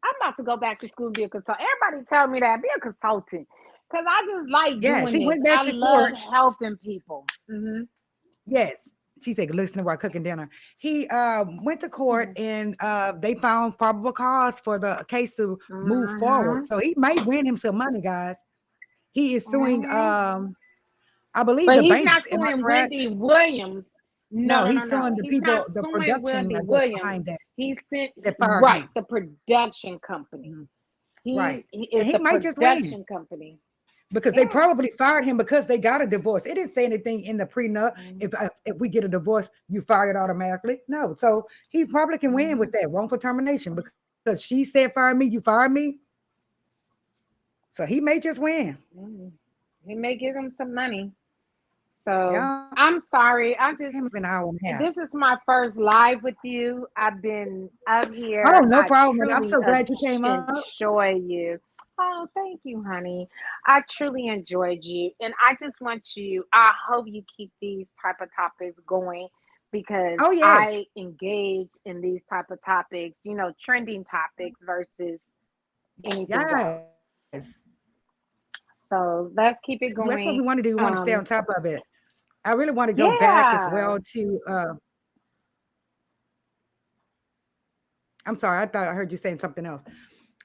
I'm about to go back to school and be a consultant. Everybody tell me that be a consultant because I just like Yes, doing he this. went back I to love court. helping people. Yes. She said, listening while cooking dinner. He went to court Hmm. and they found probable cause for the case to move forward. Hmm. So he might win him some money, guys. He is suing Hmm. I believe But the he's not banks. Am I suing correct? Wendy Williams. No, No, no, no, he's no. suing the He's not people, the suing production, Wendy I guess, Williams. behind that He's sent that fired right him. the production company. Mhm. He's Right. he And is he the might just win production company. because they Yeah. probably fired him because they got a divorce. It didn't say anything in the prenup. Mhm. If we get a divorce, you fired automatically. No. So he probably can win with Mhm. that wrongful termination because she said, fire me, you fired me. So he may just win. Mhm. He may give him some money. So Yeah. I'm sorry. Damn, it's been an hour and a half. This is my first live with you. I've been up Oh, here. no I problem. And I'm truly so glad you came up. enjoy you. Oh, thank you, honey. I truly enjoyed you. And I just want you, I hope you keep these type of topics going because Oh, yes. I engage in these type of topics, trending topics versus anything else. Yes. So let's keep it That's what we want going. to do. We want to stay on Um, top of it. I really want to go back as yeah. well to I'm sorry, I thought I heard you saying something else.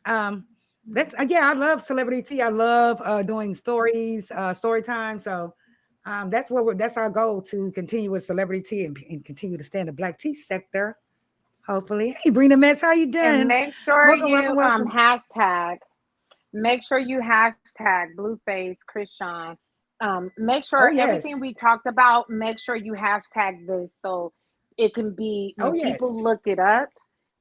Um, that's yeah, I love celebrity tea. I love doing stories, story time. So that's our goal to continue with celebrity tea and continue to stay in the black tea sector. Hopefully. Hey, Brina Metz, how you And doing? make sure Welcome, you welcome, welcome. hashtag. Make sure you hashtag Blueface Christian Make Oh sure yes. everything we talked about, make sure you hashtag this so it can be Oh when yes. people look it up,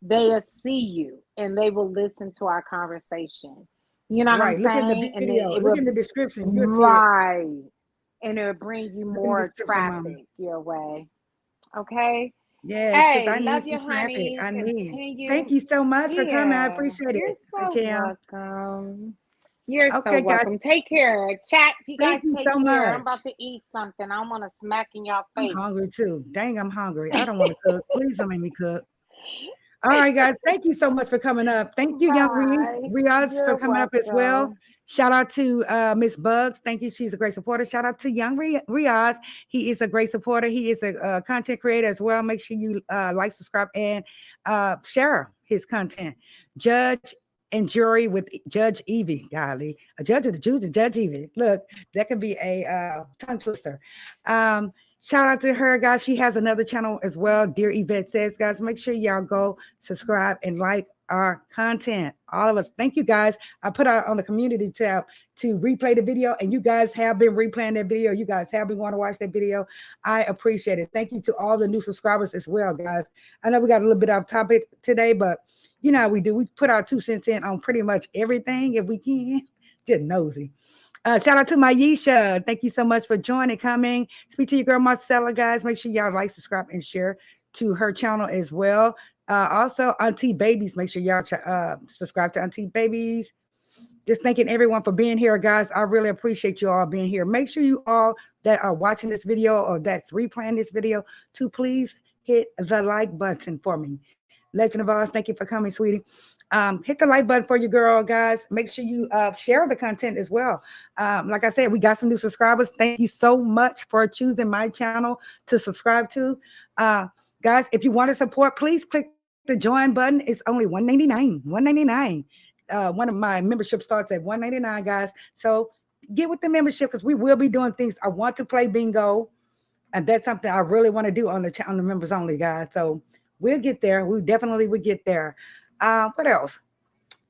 they'll see you and they will listen to our conversation. You know what I'm Right. Look in the saying? And video. it Look will, in the description. You'll see it. right. And it will bring you Look in the more description, mama. traffic your way. Okay. Yes, because Hey, I need love some you, traffic. honey. I need. Thank Continue. you so much for coming. I Yeah, appreciate you're it. so Rachel. welcome. You're so Okay, guys. welcome. Take care. Chat, you guys Thank you take so care. I'm much. about to eat something. I want to smack in y'all I'm face. hungry too. Dang, I'm hungry. I don't want to cook. Please don't make me cook. All right, guys. Thank you so much for coming up. Thank you, young Bye. Riaz, for You're coming up as well. welcome. Shout out to Miss Bugs. Thank you. She's a great supporter. Shout out to young Riaz. He is a great supporter. He is a content creator as well. Make sure you like, subscribe, and share his content. Judge and jury with Judge Evie. Golly, a judge of the Jews, Judge Evie. Look, that can be a tongue twister. Shout out to her, guys. She has another channel as well. Dear Yvette Says, guys, make sure y'all go subscribe and like our content. All of us. Thank you, guys. I put out on the community tab to replay the video, and you guys have been replaying that video. You guys have been wanting to watch that video. I appreciate it. Thank you to all the new subscribers as well, guys. I know we got a little bit off topic today, but you know how we do. We put our 2 cents in on pretty much everything if we can. Just nosy. Shout out to Maisha. Thank you so much for joining, coming. Speak to your girl Marcella, guys. Make sure y'all like, subscribe, and share to her channel as well. Also, Auntie Babies. Make sure y'all subscribe to Auntie Babies. Just thanking everyone for being here, guys. I really appreciate you all being here. Make sure you all that are watching this video or that's replaying this video to please hit the like button for me. Legend of Oz, thank you for coming, sweetie. Hit the like button for your girl, guys. Make sure you share the content as well. Like I said, we got some new subscribers. Thank you so much for choosing my channel to subscribe to. Guys, if you want to support, please click the join button. It's only $1.99. $1.99. One of my membership starts at $1.99, guys. So get with the membership because we will be doing things. I want to play bingo, and that's something I really want to do on the channel members only, guys. So we'll get there. We definitely will get there. What else?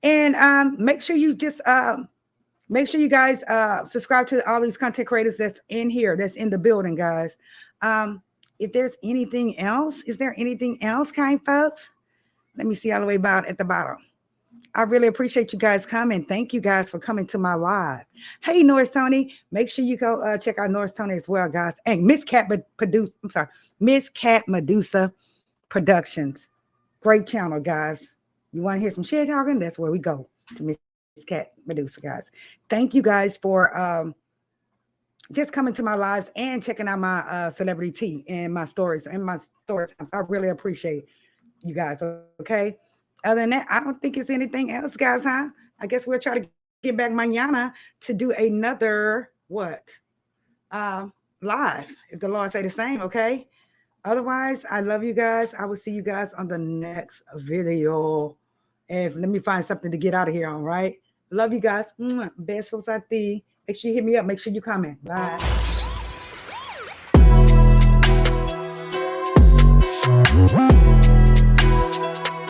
And make sure you just make sure you guys subscribe to all these content creators that's in here, that's in the building, guys. If there's anything else, is there anything else, kind folks? Let me see all the way about at the bottom. I really appreciate you guys coming. Thank you guys for coming to my live. Hey, Norris Tony, make sure you go check out Norris Tony as well, guys. And Miss Cat Medusa Productions. Great channel, guys. You want to hear some shit talking? That's where we go, to Miss Cat Medusa, guys. Thank you guys for just coming to my lives and checking out my celebrity tea and my stories. I really appreciate you guys, okay? Other than that, I don't think it's anything else, guys, huh? I guess we'll try to get back mañana to do another, live, if the Lord say the same, okay? Otherwise, I love you guys. I will see you guys on the next video. And let me find something to get out of here on, right? Love you guys. Besos a ti. Make sure you hit me up. Make sure you comment. Bye.